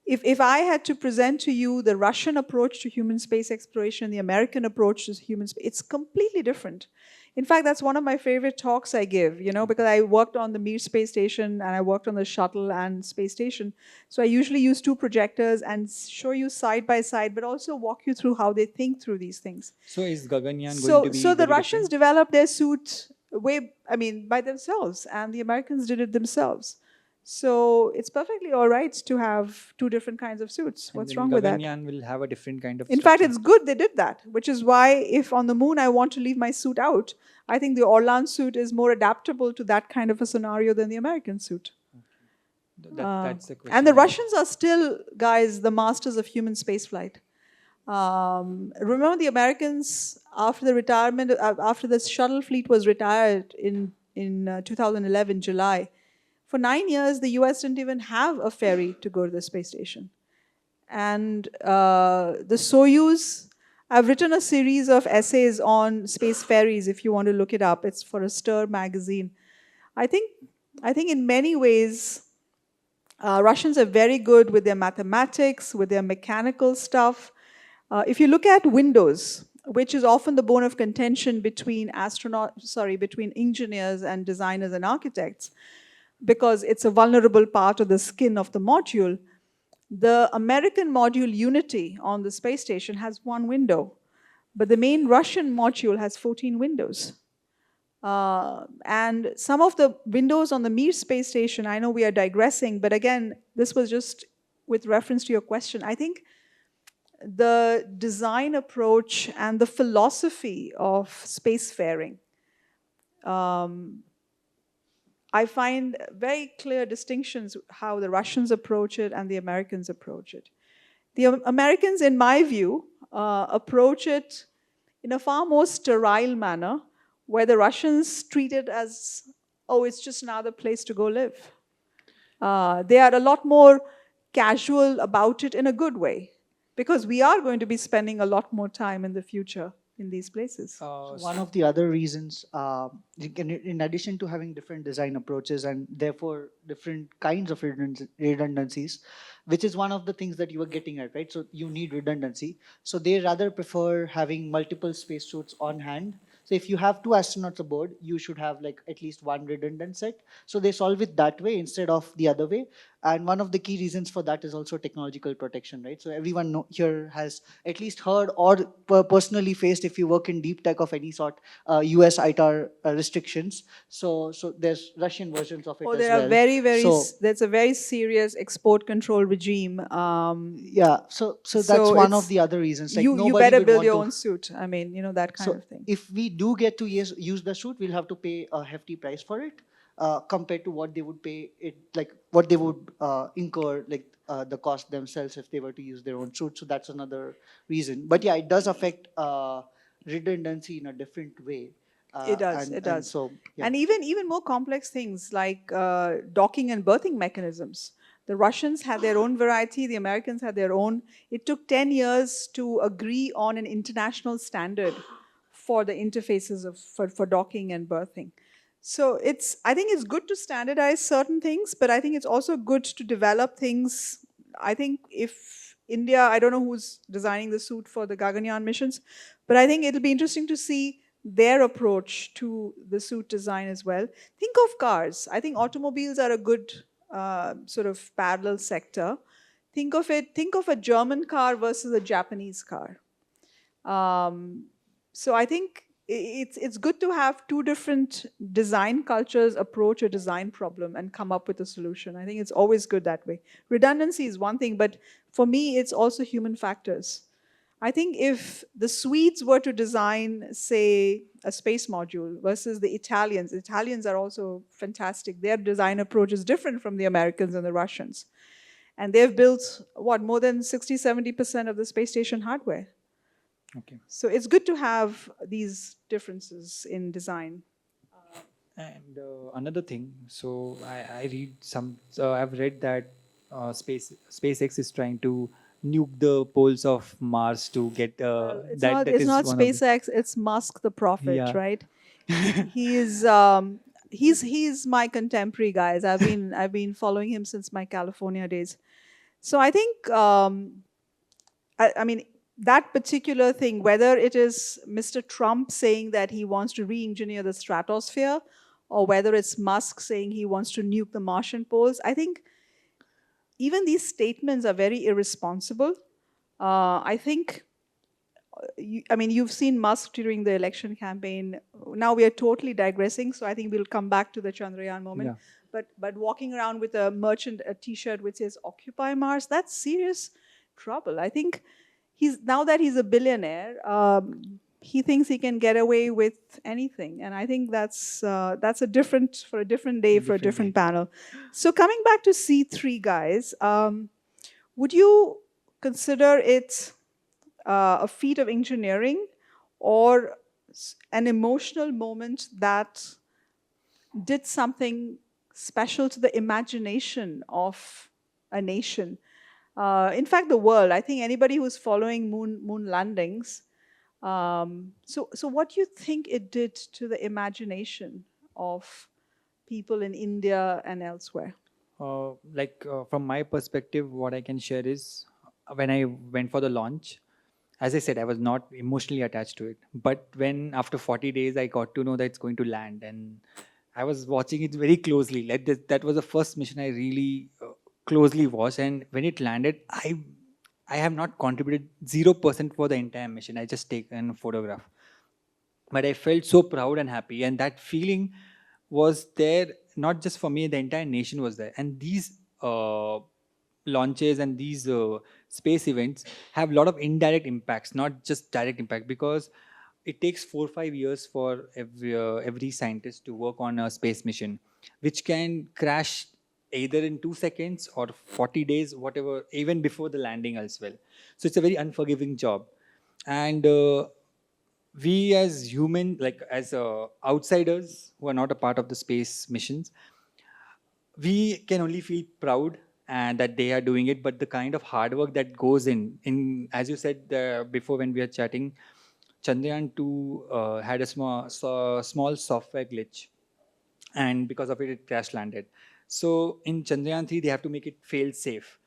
If I had to present to you the Russian approach to human space exploration, the American approach to human space, it's completely different. In fact, that's one of my favorite talks I give, because I worked on the Mir space station and I worked on the shuttle and space station. So I usually use two projectors and show you side by side, but also walk you through how they think through these things.
So is Gaganyaan going to be
So the
very
Russians
different?
developed their suit by themselves, and the Americans did it themselves. So it's perfectly all right to have two different kinds of suits.
And
What's
then
wrong with that?
Gaganyaan will have a different kind of
In fact,
structure.
it's good they did that, which is why if on the moon I want to leave my suit out, I think the Orlan suit is more adaptable to that kind of a scenario than the American suit.
That's the question.
And the Russians are still, guys, the masters of human spaceflight. Remember the Americans, after the retirement, after the shuttle fleet was retired in 2011, July, for 9 years, the US didn't even have a ferry to go to the space station. And the Soyuz, I've written a series of essays on space ferries if you want to look it up. It's for a Stir magazine. I think in many ways, Russians are very good with their mathematics, with their mechanical stuff. If you look at Windows, which is often the bone of contention between between engineers and designers and architects, because it's a vulnerable part of the skin of the module, the American module Unity on the space station has one window, but the main Russian module has 14 windows. And some of the windows on the Mir space station, I know we are digressing, but again, this was just with reference to your question. I think the design approach and the philosophy of spacefaring, I find very clear distinctions how the Russians approach it and the Americans approach it. The Americans, in my view, approach it in a far more sterile manner, where the Russians treat it as, oh, it's just another place to go live. They are a lot more casual about it in a good way, because we are going to be spending a lot more time in the future in these places.
One of the other reasons, in addition to having different design approaches and therefore different kinds of redundancies, which is one of the things that you were getting at, right? So you need redundancy. So they rather prefer having multiple spacesuits on hand. So if you have two astronauts aboard, you should have like at least one redundant set. So they solve it that way instead of the other way. And one of the key reasons for that is also technological protection, right? So everyone here has at least heard or personally faced, if you work in deep tech of any sort, US ITAR restrictions. So there's Russian versions of it as
there
well.
are very,
So
there's a very serious export control regime.
yeah, so that's one of the other reasons. Like
you better build your own suit. I mean, that kind of thing.
If we do get to use the suit, we'll have to pay a hefty price for it. Compared to what they would pay it, like what they would incur, like the cost themselves if they were to use their own suit. So that's another reason. But yeah, it does affect redundancy in a different way.
It does.
And so, yeah.
And even more complex things like docking and berthing mechanisms. The Russians had their own variety. The Americans had their own. It took 10 years to agree on an international standard for the interfaces for docking and berthing. So I think it's good to standardize certain things, but I think it's also good to develop things. I think if India, I don't know who's designing the suit for the Gaganyaan missions, but I think it'll be interesting to see their approach to the suit design as well. Think of cars. I think automobiles are a good sort of parallel sector. Think of a German car versus a Japanese car. Um, so I think it's good to have two different design cultures approach a design problem and come up with a solution. I think it's always good that way. Redundancy is one thing, but for me, it's also human factors. I think if the Swedes were to design, say, a space module versus the Italians are also fantastic. Their design approach is different from the Americans and the Russians. And they've built, what, more than 60, 70% of the space station hardware.
Okay.
So it's good to have these differences in design.
And another thing, so I read some. I've read that SpaceX is trying to nuke the poles of Mars to get that. That
It's
is
not
one of the.
SpaceX, it's Musk the prophet,
Yeah.
right? He is he's my contemporary, guys. I've been following him since my California days. So I think I mean that particular thing, whether it is Mr. Trump saying that he wants to re-engineer the stratosphere, or whether it's Musk saying he wants to nuke the Martian poles, I think even these statements are very irresponsible. I think, I mean, you've seen Musk during the election campaign. Now we are totally digressing, so I think we'll come back to the Chandrayaan moment.
Yeah.
But walking around with a T-shirt which says "Occupy Mars," that's serious trouble. I think now that he's a billionaire, he thinks he can get away with anything, and I think that's a different for a different day for a different panel. So coming back to C3, guys, would you consider it a feat of engineering or an emotional moment that did something special to the imagination of a nation? In fact, the world. I think anybody who's following moon landings. So what do you think it did to the imagination of people in India and elsewhere?
From my perspective, what I can share is when I went for the launch, as I said, I was not emotionally attached to it. But when after 40 days, I got to know that it's going to land, and I was watching it very closely. Like that was the first mission I really closely watched. And when it landed, I have not contributed 0% for the entire mission. I just taken a photograph, but I felt so proud and happy, and that feeling was there not just for me. The entire nation was there, and these launches and these space events have a lot of indirect impacts, not just direct impact, because it takes 4 or 5 years for every scientist to work on a space mission, which can crash either in 2 seconds or 40 days, whatever, even before the landing as well. So it's a very unforgiving job. And we as human, like as outsiders who are not a part of the space missions, we can only feel proud and that they are doing it, but the kind of hard work that goes in as you said before when we were chatting, Chandrayaan 2 had a small software glitch, and because of it, it crash landed. So in Chandrayaan 3, they have to make it fail safe.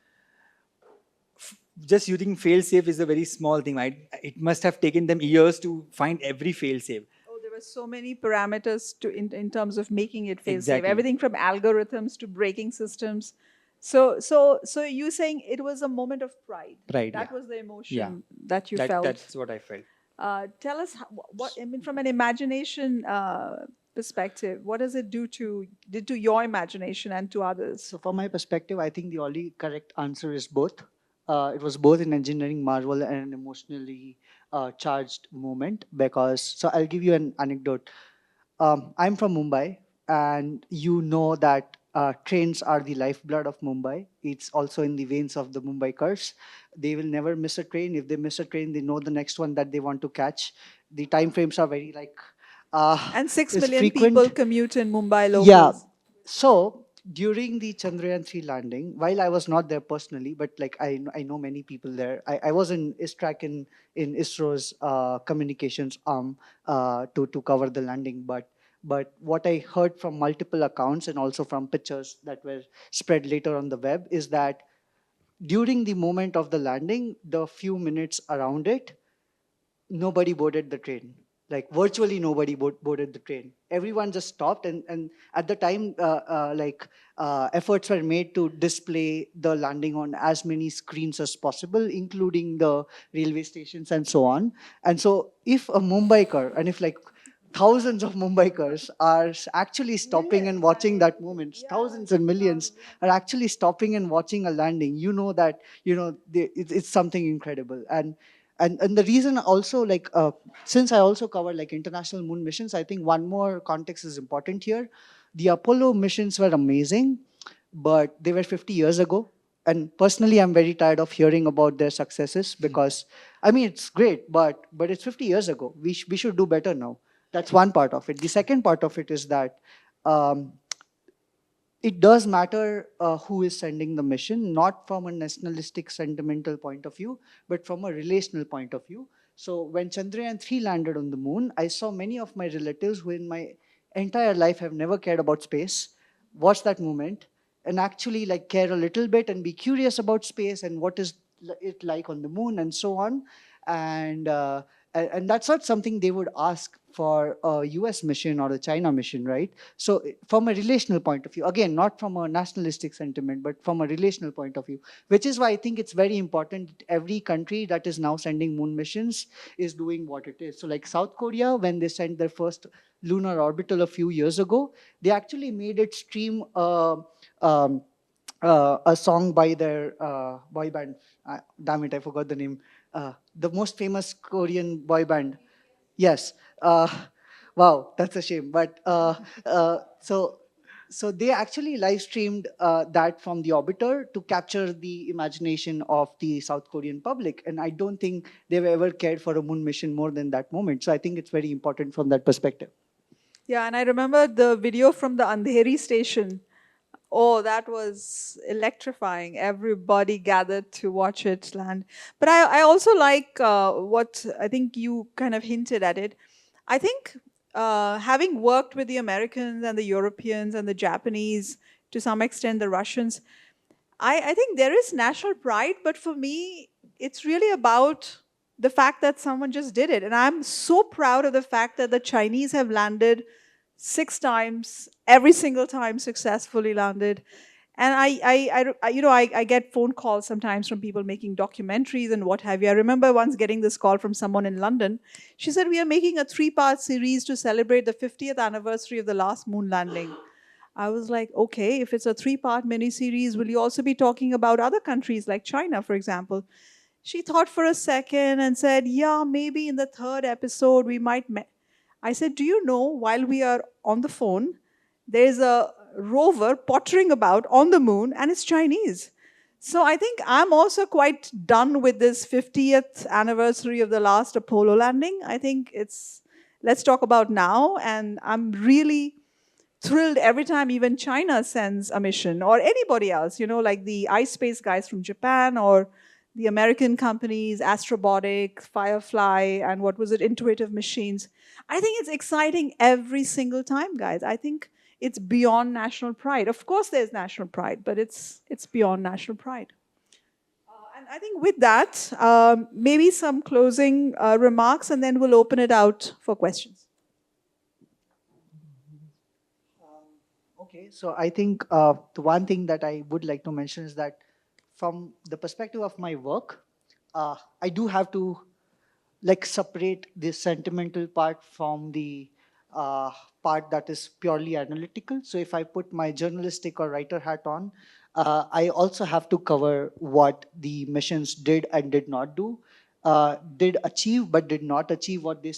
Just using fail safe is a very small thing. It must have taken them years to find every fail safe.
Oh, there were so many parameters in terms of making it fail safe.
Exactly.
Everything from algorithms to braking systems. So you're saying it was a moment of pride.
Pride,
That
yeah.
was the emotion
Yeah.
that you felt.
That's what I felt.
Tell us what I mean from an imagination perspective. What does it did to your imagination and to others?
So, from my perspective, I think the only correct answer is both. It was both an engineering marvel and an emotionally charged moment. Because, so I'll give you an anecdote. I'm from Mumbai, and you know that trains are the lifeblood of Mumbai. It's also in the veins of the Mumbaikars. They will never miss a train. If they miss a train, they know the next one that they want to catch. The time frames are very
And 6
is
million
frequent.
people commute in Mumbai locals.
Yeah. So during the Chandrayaan 3 landing, while I was not there personally, but like I know many people there. I was in ISTRAC in ISRO's communications arm to cover the landing. But But what I heard from multiple accounts and also from pictures that were spread later on the web is that during the moment of the landing, the few minutes around it, nobody boarded the train. Like virtually nobody boarded the train. Everyone just stopped, and at the time, efforts were made to display the landing on as many screens as possible, including the railway stations and so on. And so, if a Mumbaiker, and if like thousands of Mumbaikars are actually stopping and watching that moment, thousands and millions are actually stopping and watching a landing, you know that it's something incredible. And the reason also, since I also cover like international moon missions, I think one more context is important here. The Apollo missions were amazing, but they were 50 years ago. And personally, I'm very tired of hearing about their successes because, I mean, it's great, but it's 50 years ago. We should do better now. That's one part of it. The second part of it is that um, it does matter who is sending the mission, not from a nationalistic, sentimental point of view, but from a relational point of view. So when Chandrayaan 3 landed on the moon, I saw many of my relatives who in my entire life have never cared about space watch that moment and actually like care a little bit and be curious about space and what is it like on the moon and so on. And and that's not something they would ask for a US mission or a China mission, right? So from a relational point of view, again, not from a nationalistic sentiment, but from a relational point of view, which is why I think it's very important that every country that is now sending moon missions is doing what it is. So like South Korea, when they sent their first lunar orbital a few years ago, they actually made it stream a song by their boy band. Damn it, I forgot the name. The most famous Korean boy band. Yes. Wow, that's a shame. But so they actually live streamed that from the orbiter to capture the imagination of the South Korean public. And I don't think they've ever cared for a moon mission more than that moment. So I think it's very important from that perspective.
Yeah, and I remember the video from the Andheri station. Oh, that was electrifying. Everybody gathered to watch it land. But I also like what I think you kind of hinted at it. I think having worked with the Americans and the Europeans and the Japanese, to some extent the Russians, I think there is national pride, but for me, it's really about the fact that someone just did it. And I'm so proud of the fact that the Chinese have landed 6 times, every single time successfully landed. And I get phone calls sometimes from people making documentaries and what have you. I remember once getting this call from someone in London. She said, "We are making a 3-part series to celebrate the 50th anniversary of the last moon landing." I was like, okay, if it's a 3-part miniseries, will you also be talking about other countries like China, for example? She thought for a second and said, yeah, maybe in the 3rd episode we might. I said, do you know, while we are on the phone, there's a rover pottering about on the moon and it's Chinese. So I think I'm also quite done with this 50th anniversary of the last Apollo landing. I think let's talk about now. And I'm really thrilled every time even China sends a mission or anybody else, like the iSpace guys from Japan or the American companies, Astrobotic, Firefly, and what was it, Intuitive Machines. I think it's exciting every single time, guys. I think it's beyond national pride. Of course, there's national pride, but it's beyond national pride. And I think with that, maybe some closing remarks, and then we'll open it out for questions.
Okay, so I think the one thing that I would like to mention is that from the perspective of my work, I do have to like separate the sentimental part from the part that is purely analytical. So if I put my journalistic or writer hat on, I also have to cover what the missions did and did not do, did achieve but did not achieve what they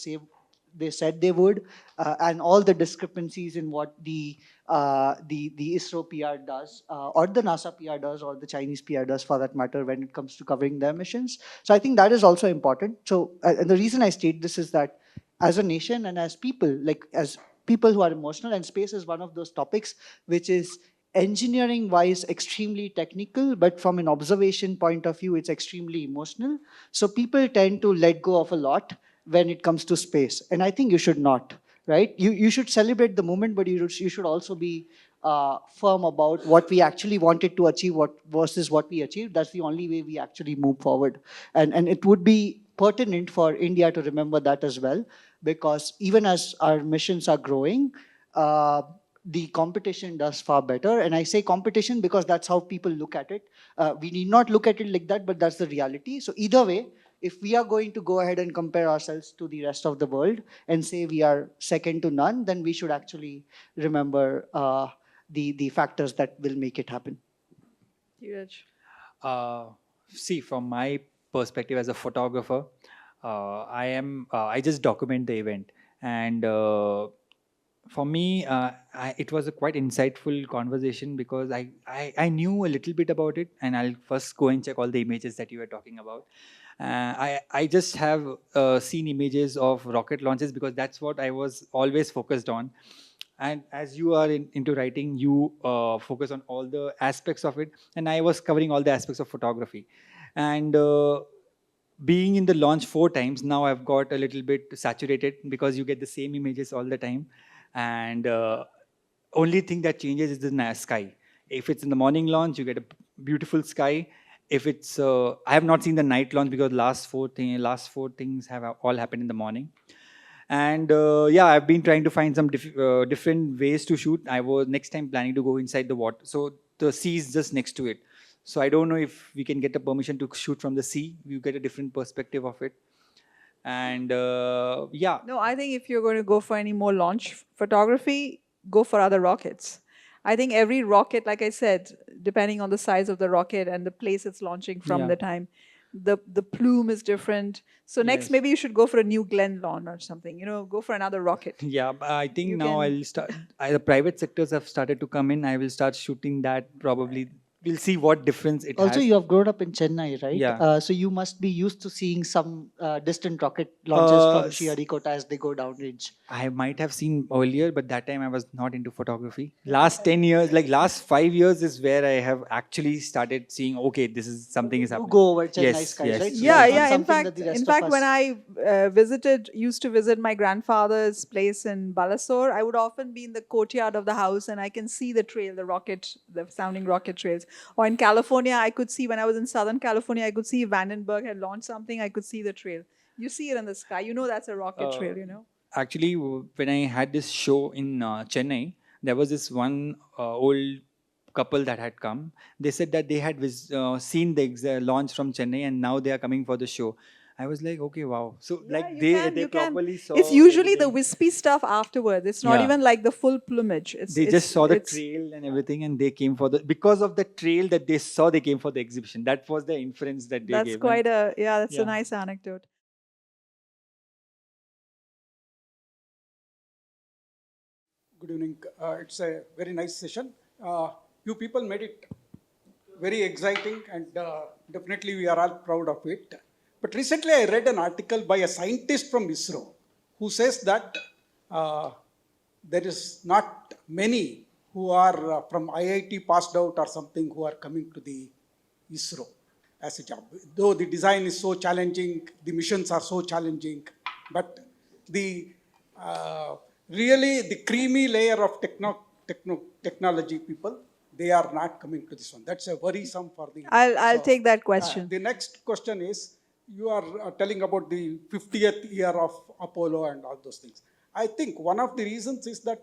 said they would, and all the discrepancies in what the ISRO PR does, or the NASA PR does, or the Chinese PR does, for that matter, when it comes to covering their missions. So I think that is also important. So and the reason I state this is that as a nation and as people, like as people who are emotional, and space is one of those topics which is engineering wise extremely technical, but from an observation point of view, it's extremely emotional. So people tend to let go of a lot when it comes to space. And I think you should not. right? You should celebrate the moment, but you should also be firm about what we actually wanted to achieve, what versus what we achieved. That's the only way we actually move forward. And it would be pertinent for India to remember that as well, because even as our missions are growing, uh, the competition does far better. And I say competition because that's how people look at it. We need not look at it like that, but that's the reality. So either way, if we are going to go ahead and compare ourselves to the rest of the world and say we are second to none, then we should actually remember the factors that will make it happen.
Dheeraj.
Uh, See, from my perspective as a photographer, I just document the event, and for me, it was a quite insightful conversation because I knew a little bit about it, and I'll first go and check all the images that you were talking about. I just have seen images of rocket launches because that's what I was always focused on. And as you are into writing, you focus on all the aspects of it, and I was covering all the aspects of photography. And being in the launch 4 times, now I've got a little bit saturated because you get the same images all the time. And only thing that changes is the sky. If it's in the morning launch, you get a beautiful sky. If it's I have not seen the night launch because last four things have all happened in the morning. And yeah, I've been trying to find some different ways to shoot. I was next time planning to go inside the water, so the sea is just next to it. So I don't know if we can get a permission to shoot from the sea. You get a different perspective of it. And yeah.
No, I think if you're going to go for any more launch photography, go for other rockets. I think every rocket, like I said, depending on the size of the rocket and the place it's launching from,
Yeah.
the time, the plume is different. So next,
Yes.
maybe you should go for a New Glenn launch or something. Go for another rocket.
Yeah, but I think
You
now
can-
I'll start. The private sectors have started to come in. I will start shooting that probably. We'll see what difference it
Also,
has.
you have grown up in Chennai, right?
Yeah.
So you must be used to seeing some distant rocket launches from
S-
Sriharikota as they go downrange.
I might have seen earlier, but that time I was not into photography. Last 10 years, like last 5 years, is where I have actually started seeing, okay, this is something is
You
happening.
go over Chennai
Yes,
skies,
yes.
right? So
Yeah,
that's not
yeah.
something that the rest
In
of
fact, when
us-
I used to visit my grandfather's place in Balasore, I would often be in the courtyard of the house, and I can see the trail, the sounding rocket trails. Or in California, I could see when I was in Southern California, I could see Vandenberg had launched something. I could see the trail. You see it in the sky. You know that's a rocket trail.
Actually, when I had this show in Chennai, there was this one old couple that had come. They said that they had seen the launch from Chennai, and now they are coming for the show. I was like, okay, wow. So
Yeah,
like
you
they
can.
they
You can.
properly saw.
It's usually the
everything.
wispy stuff afterwards. It's not
Yeah.
even like the full plumage.
They just saw the trail and everything, and they came for the because of the trail that they saw. They came for the exhibition. That was the inference that they
That's
gave.
quite a That's a
Yeah.
nice anecdote.
Good evening. It's a very nice session. You people made it very exciting, and definitely we are all proud of it. But recently I read an article by a scientist from ISRO who says that there is not many who are from IIT passed out or something who are coming to the ISRO as a job. Though the design is so challenging, the missions are so challenging, but the really the creamy layer of technology people, they are not coming to this one. That's a worrisome for the.
I'll take that question.
The next question is, you are telling about the 50th year of Apollo and all those things. I think one of the reasons is that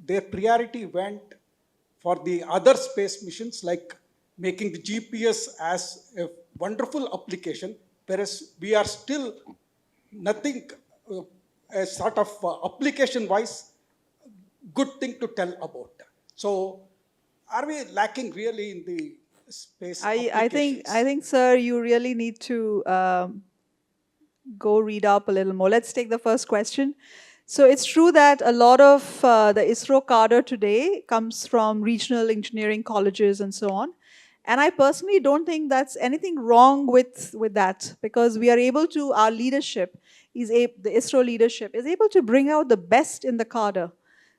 their priority went for the other space missions, like making the GPS as a wonderful application, whereas we are still nothing, a sort of application-wise good thing to tell about. So, are we lacking really in the space applications?
I think, sir, you really need to go read up a little more. Let's take the first question. So it's true that a lot of the ISRO cadre today comes from regional engineering colleges and so on. And I personally don't think that's anything wrong with that, because we are able to, our leadership, the ISRO leadership is able to bring out the best in the cadre.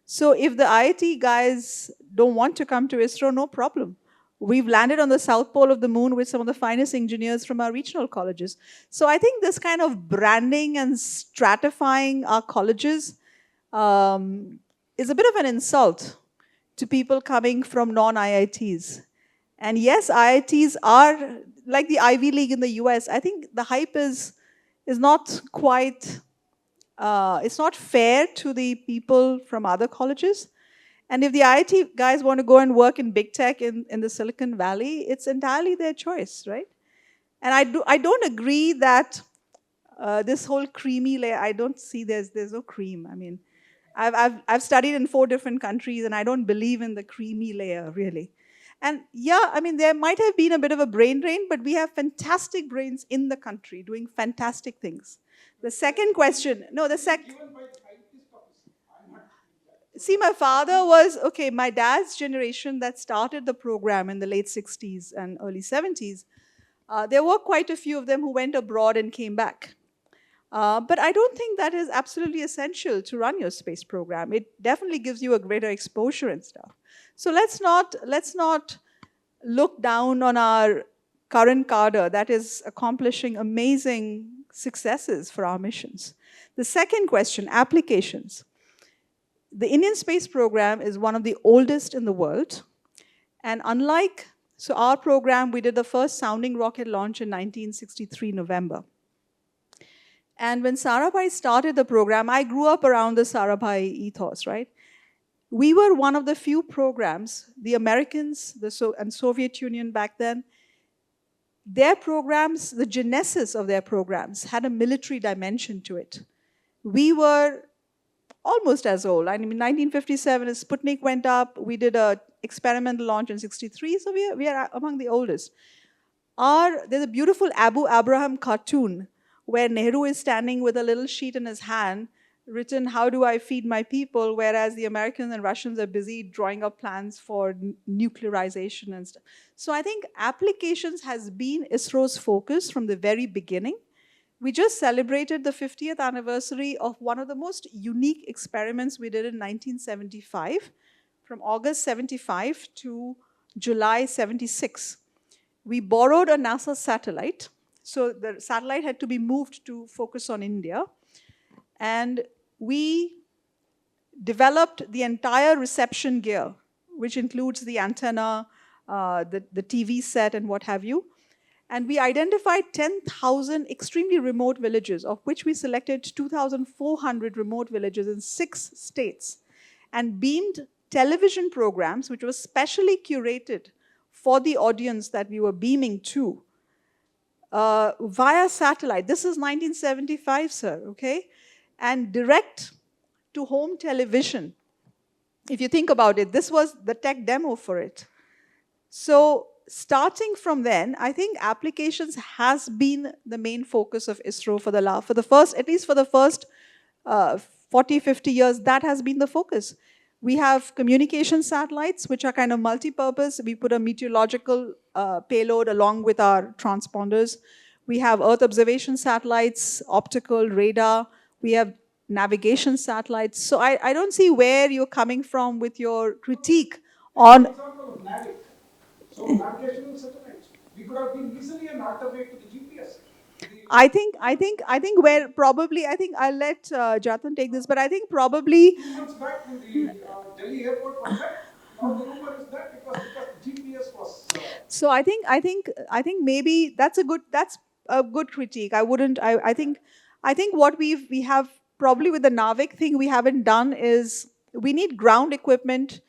So if the IIT guys don't want to come to ISRO, no problem. We've landed on the south pole of the moon with some of the finest engineers from our regional colleges. So I think this kind of branding and stratifying our colleges, is a bit of an insult to people coming from non-IITs. And yes, IITs are like the Ivy League in the US. I think the hype is not quite, it's not fair to the people from other colleges. And if the IIT guys want to go and work in big tech in the Silicon Valley, it's entirely their choice, right? And I don't agree that this whole creamy layer, I don't see there's no cream. I mean, I've studied in 4 different countries and I don't believe in the creamy layer, really. And yeah, I mean, there might have been a bit of a brain drain, but we have fantastic brains in the country doing fantastic things. The second question, no, the second. See, my father was, okay, my dad's generation that started the program in the late 60s and early 70s, there were quite a few of them who went abroad and came back. But I don't think that is absolutely essential to run your space program. It definitely gives you a greater exposure and stuff. So let's not look down on our current cadre that is accomplishing amazing successes for our missions. The second question, applications. The Indian space program is one of the oldest in the world. And unlike, so our program, we did the first sounding rocket launch in 1963 November. And when Sarabhai started the program, I grew up around the Sarabhai ethos, right? We were one of the few programs, the Americans and Soviet Union back then, their programs, the genesis of their programs had a military dimension to it. We were almost as old. I mean, 1957, as Sputnik went up, we did an experimental launch in 63, so we are among the oldest. There's a beautiful Abu Abraham cartoon where Nehru is standing with a little sheet in his hand, written, "How do I feed my people?" whereas the Americans and Russians are busy drawing up plans for nuclearization and stuff. So I think applications has been ISRO's focus from the very beginning. We just celebrated the 50th anniversary of one of the most unique experiments we did in 1975, from August 75 to July 76. We borrowed a NASA satellite. So the satellite had to be moved to focus on India. And we developed the entire reception gear, which includes the antenna, the TV set, and what have you. And we identified 10,000 extremely remote villages, of which we selected 2,400 remote villages in 6 states, and beamed television programs, which were specially curated for the audience that we were beaming to, via satellite. This is 1975, sir, okay? And direct to home television. If you think about it, this was the tech demo for it. So starting from then, I think applications has been the main focus of ISRO for the first, at least for the first 40, 50 years, that has been the focus. We have communication satellites, which are kind of multi-purpose. We put a meteorological payload along with our transponders. We have Earth observation satellites, optical, radar. We have navigation satellites. So I don't see where you're coming from with your critique on...
Example of NAVIC. So navigational satellites. We could have been easily an alternate to the GPS.
I think where probably, I think I'll let Jatan take this, but I think probably...
2 months back when the Delhi airport was set, now the rumor is that it was because the GPS was...
So I think maybe that's a good critique. I think what we have probably with the NAVIC thing we haven't done is we need ground equipment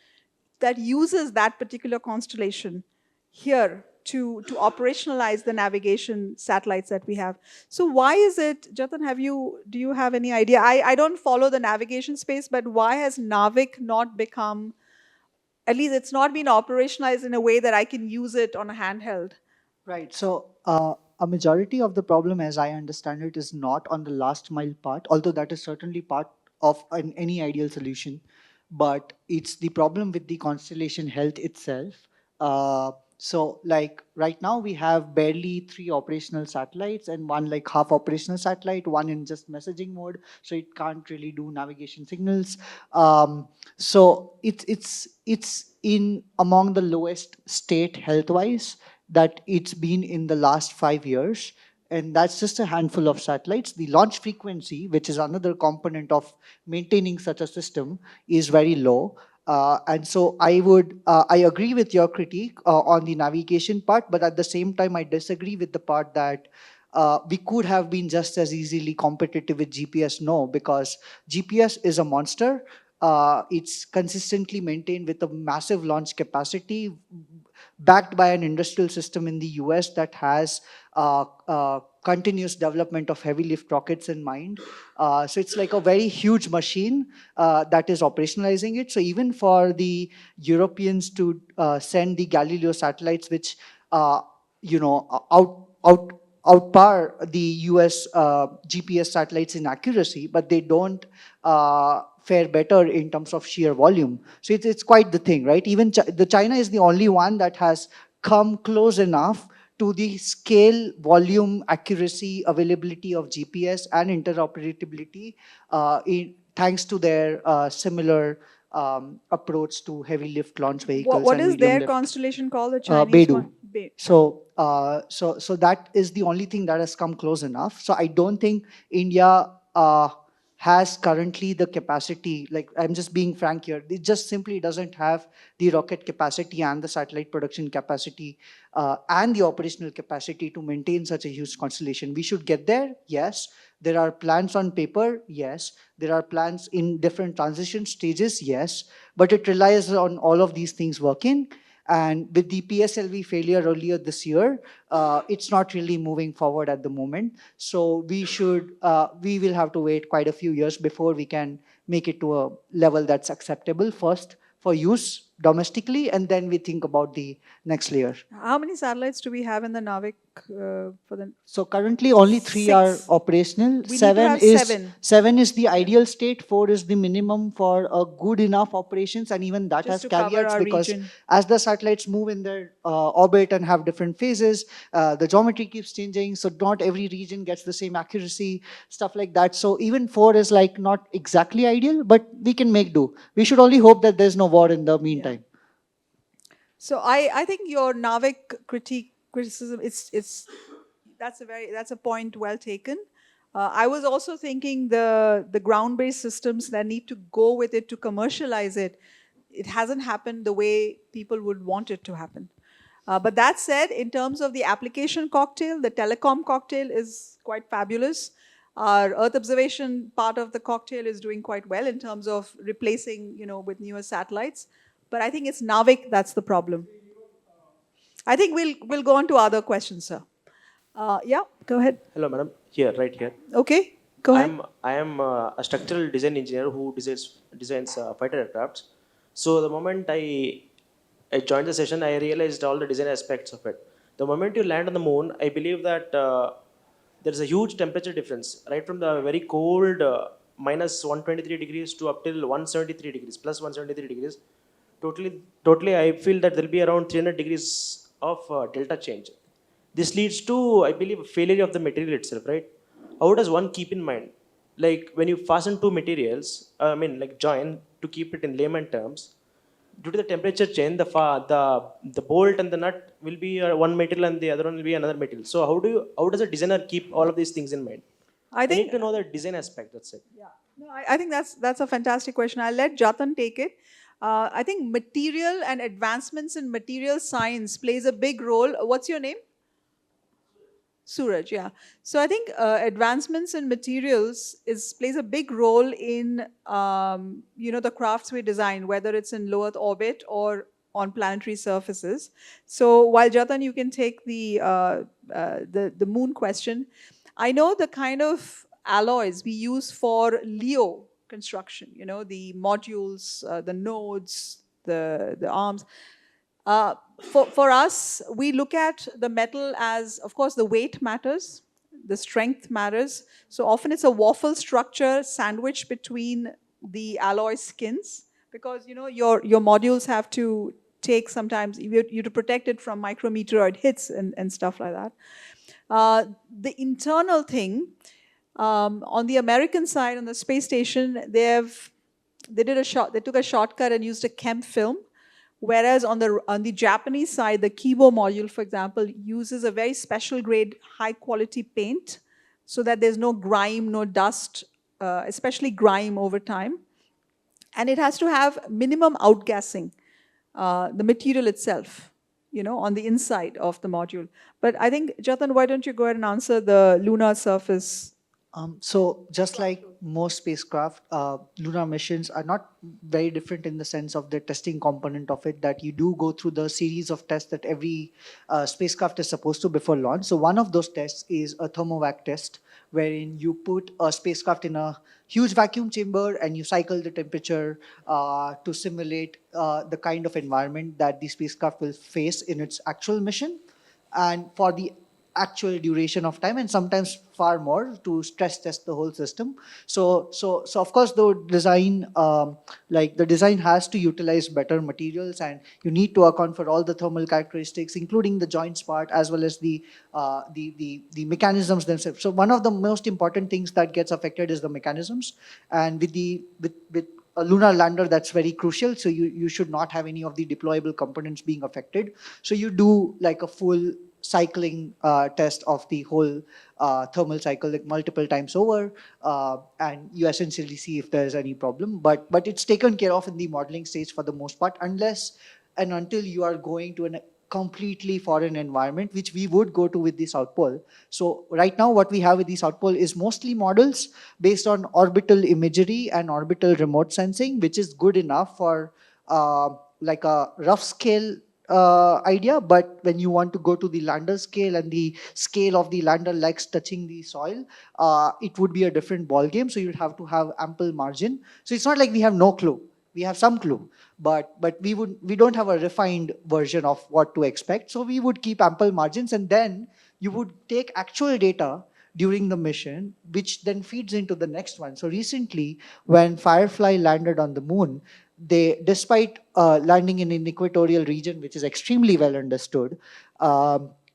that uses that particular constellation here to operationalize the navigation satellites that we have. So why is it, Jatan, do you have any idea? I don't follow the navigation space, but why has NAVIC not become, at least it's not been operationalized in a way that I can use it on a handheld?
Right. So a majority of the problem, as I understand it, is not on the last mile part, although that is certainly part of any ideal solution. But it's the problem with the constellation health itself. So like right now we have barely 3 operational satellites and 1 like half operational satellite, 1 in just messaging mode. So it can't really do navigation signals. So it's in among the lowest state health wise that it's been in the last 5 years. and that's just a handful of satellites. The launch frequency, which is another component of maintaining such a system, is very low. And so I agree with your critique on the navigation part, but at the same time, I disagree with the part that we could have been just as easily competitive with GPS. No, because GPS is a monster. It's consistently maintained with a massive launch capacity, backed by an industrial system in the US that has continuous development of heavy lift rockets in mind. So it's like a very huge machine that is operationalizing it. So even for the Europeans to send the Galileo satellites, which outpower the US GPS satellites in accuracy, but they don't fare better in terms of sheer volume. So it's quite the thing, right? Even the China is the only one that has come close enough to the scale, volume, accuracy, availability of GPS and interoperability thanks to their similar approach to heavy lift launch vehicles
What
and
is
medium
their
lift.
constellation called, the Chinese
Beidou.
one?
So that is the only thing that has come close enough. So I don't think India has currently the capacity. Like, I'm just being frank here, it just simply doesn't have the rocket capacity and the satellite production capacity and the operational capacity to maintain such a huge constellation. We should get there, yes. There are plans on paper, yes. There are plans in different transition stages, yes. But it relies on all of these things working. And with the PSLV failure earlier this year, it's not really moving forward at the moment. So we will have to wait quite a few years before we can make it to a level that's acceptable first for use domestically, and then we think about the next layer.
How many satellites do we have in the Navik for the?
So currently only 3 are
6.
operational.
We need to have 7.
7 is the ideal state. 4 is the minimum for a good enough operations, and even that
Just
has
to cover
caveats,
our
because
region.
as the satellites move in their orbit and have different phases, the geometry keeps changing. So not every region gets the same accuracy, stuff like that. So even 4 is like not exactly ideal, but we can make do. We should only hope that there's no war in the meantime.
So I think your Navik criticism, that's a point well taken. I was also thinking the ground-based systems that need to go with it to commercialize it, it hasn't happened the way people would want it to happen. But that said, in terms of the application cocktail, the telecom cocktail is quite fabulous. Our Earth observation part of the cocktail is doing quite well in terms of replacing, with newer satellites. But I think it's Navik that's the problem. I think we'll go on to other questions, sir. Yeah, go ahead.
Hello, madam. Here, right here.
Okay, go ahead.
I am a structural design engineer who designs fighter aircrafts. So the moment I joined the session, I realized all the design aspects of it. The moment you land on the moon, I believe that there is a huge temperature difference, right from the very cold minus 123 degrees to up till 173 degrees, plus 173 degrees. Totally, I feel that there will be around 300 degrees of delta change. This leads to, I believe, a failure of the material itself, right? How does one keep in mind? Like when you fasten two materials, like join to keep it in layman terms, due to the temperature change, the bolt and the nut will be one material and the other one will be another material. So how does a designer keep all of these things in mind?
I
They need
think
to know the design aspect. That's it.
Yeah, no, I think that's a fantastic question. I'll let Jatan take it. I think material and advancements in material science plays a big role. What's your name? Suraj, yeah. So I think advancements in materials plays a big role in the crafts we design, whether it's in low Earth orbit or on planetary surfaces. So while Jatan, you can take the moon question. I know the kind of alloys we use for LEO construction. The modules, the nodes, the arms. For us, we look at the metal as, of course, the weight matters, the strength matters. So often it's a waffle structure sandwiched between the alloy skins, because your modules have to take sometimes you to protect it from micrometeoroid hits and stuff like that. The internal thing on the American side, on the space station, they took a shortcut and used a chem film, Whereas on the Japanese side, the Kibo module, for example, uses a very special grade, high quality paint, so that there's no grime, no dust, especially grime over time. And it has to have minimum outgassing, the material itself, on the inside of the module. But I think, Jatan, why don't you go ahead and answer the lunar surface?
So just like most spacecraft, lunar missions are not very different in the sense of the testing component of it, that you do go through the series of tests that every spacecraft is supposed to before launch. So one of those tests is a thermovac test, wherein you put a spacecraft in a huge vacuum chamber and you cycle the temperature to simulate the kind of environment that the spacecraft will face in its actual mission, and for the actual duration of time, and sometimes far more, to stress test the whole system. So of course the design, like the design has to utilize better materials, and you need to account for all the thermal characteristics, including the joints part as well as the mechanisms themselves. So one of the most important things that gets affected is the mechanisms, and with a lunar lander, that's very crucial. So you should not have any of the deployable components being affected. So you do like a full cycling test of the whole thermal cycle, like multiple times over, and you essentially see if there's any problem. But it's taken care of in the modeling stage for the most part, unless and until you are going to a completely foreign environment, which we would go to with the South Pole. So right now what we have with the South Pole is mostly models based on orbital imagery and orbital remote sensing, which is good enough for like a rough scale idea. But when you want to go to the lander scale, and the scale of the lander legs touching the soil, it would be a different ball game. So you'd have to have ample margin. So it's not like we have no clue. We have some clue, but we don't have a refined version of what to expect. So we would keep ample margins, and then you would take actual data during the mission, which then feeds into the next one. So recently, when Firefly landed on the moon, they, despite landing in an equatorial region, which is extremely well understood,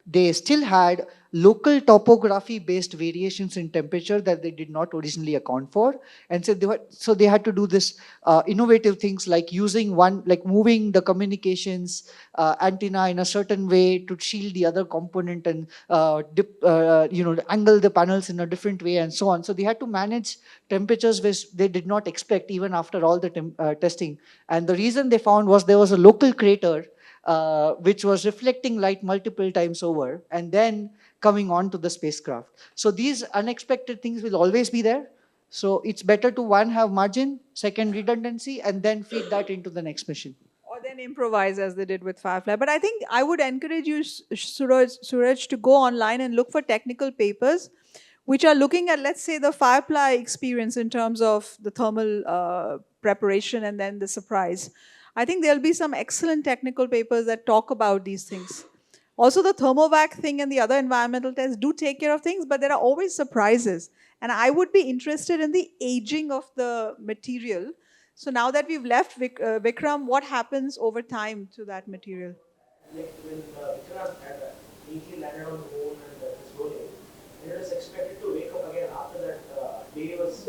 they still had local topography based variations in temperature that they did not originally account for. And so they had to do this innovative things, like moving the communications antenna in a certain way to shield the other component, and angle the panels in a different way, and so on. So they had to manage temperatures which they did not expect even after all the testing. And the reason they found was there was a local crater which was reflecting light multiple times over and then coming on to the spacecraft. So these unexpected things will always be there. So it's better to, one, have margin, second, redundancy, and then feed that into the next mission.
Or then improvise as they did with Firefly. But I think I would encourage you, Suraj, to go online and look for technical papers which are looking at, let's say, the Firefly experience in terms of the thermal preparation and then the surprise. I think there'll be some excellent technical papers that talk about these things. Also, the thermovac thing and the other environmental tests do take care of things, but there are always surprises. And I would be interested in the aging of the material. So now that we've left Vikram, what happens over time to that material?
Like when Vikram had briefly landed on the moon and it's rolling, and it was expected to wake up again after that day was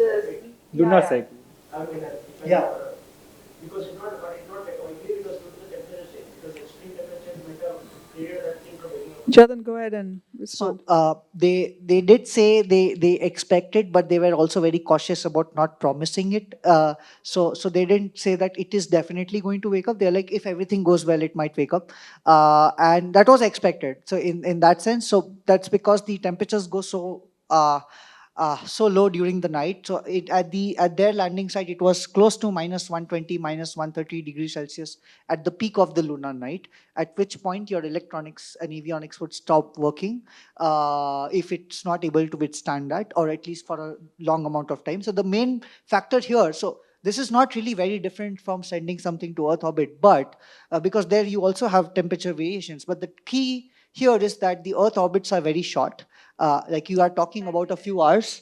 Lunar cycle.
I mean,
Yeah.
because it not wake up. Maybe it was due to the temperature change, because extreme temperature might have created that thing from waking up.
Jatan, go ahead and respond.
So they did say they expected, but they were also very cautious about not promising it. So they didn't say that it is definitely going to wake up. They're like, if everything goes well, it might wake up, and that was expected. So in that sense, so that's because the temperatures go so low during the night. So at their landing site, it was close to minus 120, minus 130 degrees Celsius at the peak of the lunar night, at which point your electronics and avionics would stop working if it's not able to withstand that, or at least for a long amount of time. So the main factor here, so this is not really very different from sending something to Earth orbit, but because there you also have temperature variations. But the key here is that the Earth orbits are very short. Like you are talking about a few hours,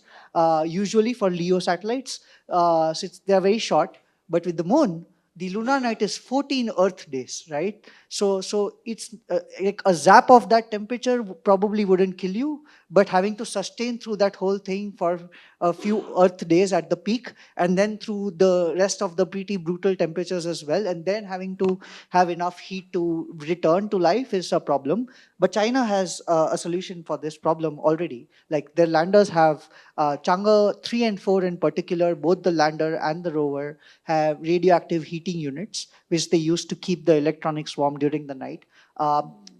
usually for LEO satellites. So they're very short. But with the moon, The lunar night is 14 Earth days, right? So it's like a zap of that temperature probably wouldn't kill you, but having to sustain through that whole thing for a few Earth days at the peak, and then through the rest of the pretty brutal temperatures as well, and then having to have enough heat to return to life is a problem. But China has a solution for this problem already. Like their landers have Chang'e 3 and 4 in particular, both the lander and the rover have radioactive heating units, which they use to keep the electronics warm during the night.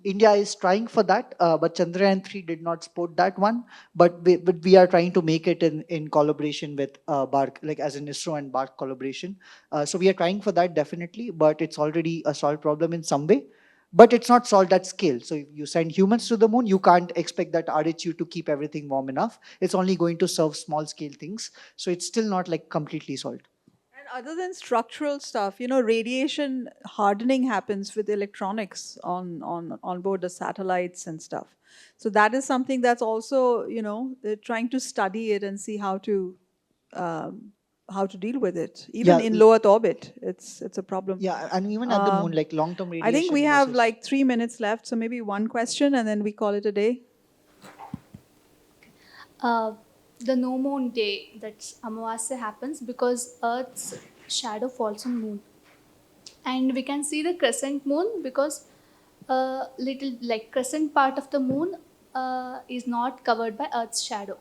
India is trying for that, but Chandrayaan 3 did not support that one. But we are trying to make it in collaboration with BARC, like as in ISRO and BARC collaboration. So we are trying for that definitely, but it's already a solved problem in some way. But it's not solved at scale. So if you send humans to the moon, you can't expect that RHU to keep everything warm enough. It's only going to serve small scale things. So it's still not like completely solved.
And other than structural stuff, radiation hardening happens with electronics on board the satellites and stuff. So that is something that's also, they're trying to study it and see um, how to deal with it. Even
Yeah,
in low Earth orbit, it's a problem.
yeah, and even at the moon, like long-term
I think we
radiation
have
losses.
like 3 minutes left, so maybe one question and then we call it a day.
uh, the no moon day, that's Amavasya, happens because Earth's shadow falls on moon, and we can see the crescent moon because little like crescent part of the moon is not covered by Earth's shadow.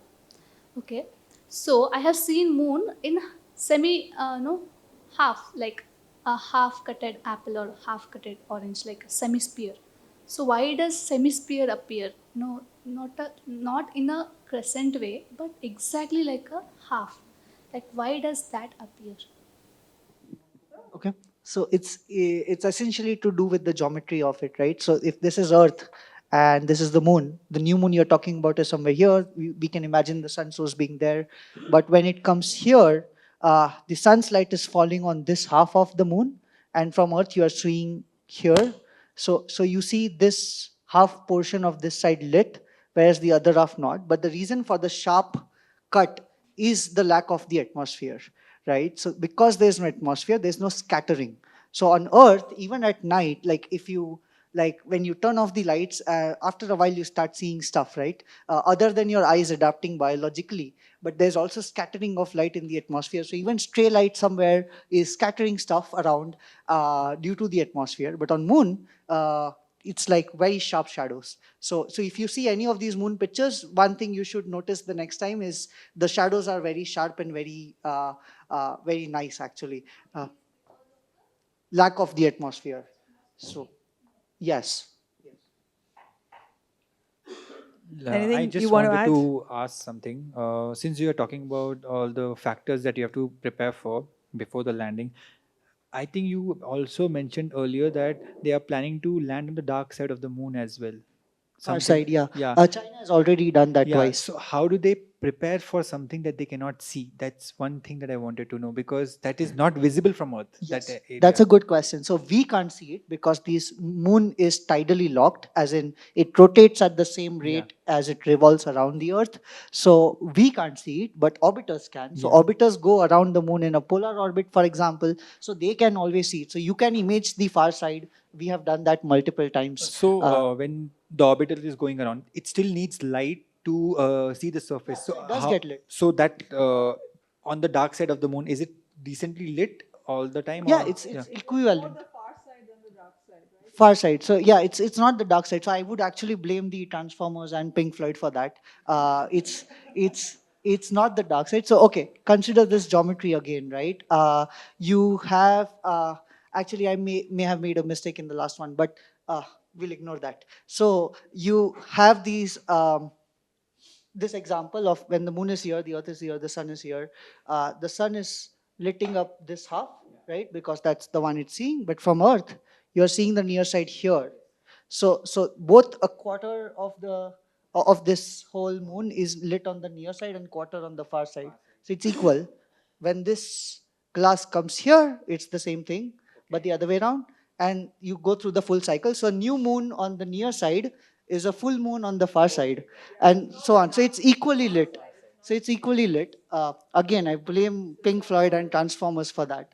Okay, so I have seen moon in semi no half, like a half cutted apple or half cutted orange, like a semi sphere. So why does semi sphere appear? No, not in a crescent way, but exactly like a half. Like why does that appear?
Okay. So it's essentially to do with the geometry of it, right? So if this is Earth and this is the moon, the new moon you're talking about is somewhere here. We can imagine the sun source being there, but when it comes here, the sun's light is falling on this half of the moon, and from Earth you are seeing here. So you see this half portion of this side lit, whereas the other half not. But the reason for the sharp cut is the lack of the atmosphere, right? So because there's no atmosphere, there's no scattering. So on Earth, even at night, like if you like when you turn off the lights, after a while you start seeing stuff, right? Other than your eyes adapting biologically, but there's also scattering of light in the atmosphere. So even stray light somewhere is scattering stuff around due to the atmosphere. But on Moon, it's like very sharp shadows. So if you see any of these moon pictures, one thing you should notice the next time is the shadows are very sharp and very nice actually. Uh, Lack of the atmosphere. So yes.
Anything
I
you
just
want to
wanted
add?
to ask something. Since you are talking about all the factors that you have to prepare for before the landing, I think you also mentioned earlier that they are planning to land on the dark side of the moon as well.
Far
Something,
side, yeah.
yeah.
China has already done that
Yeah,
twice.
so how do they prepare for something that they cannot see? That's one thing that I wanted to know because that is not visible from Earth, that
Yes, that's
area.
a good question. So we can't see it because this moon is tidally locked, as in it rotates at the same
Yeah,
rate as it revolves around the Earth. So we can't see it, but orbiters can. So
yeah.
orbiters go around the moon in a polar orbit, for example, so they can always see it. So you can image the far side. We have done that multiple times.
So when the orbital is going around, it still needs light to see the surface. So
So it does
how?
get lit.
So that on the dark side of the moon, is it decently lit all the time,
Yeah,
or yeah?
it's equivalent. Far side. So yeah, it's not the dark side. So I would actually blame the Transformers and Pink Floyd for that. It's not the dark side. So okay, consider this geometry again, right? You have actually I may have made a mistake in the last one, but we'll ignore that. So you have these. This example of when the moon is here, the earth is here, the sun is here. The sun is lighting up this half, right? Because that's the one it's seeing. But from Earth, you're seeing the near side here. So both a quarter of this whole moon is lit on the near side and quarter on the far side. So it's equal. When this glass comes here, it's the same thing, but the other way around. And you go through the full cycle. So new moon on the near side is a full moon on the far side, and so on. So it's equally lit. So it's equally lit. Again, I blame Pink Floyd and Transformers for that.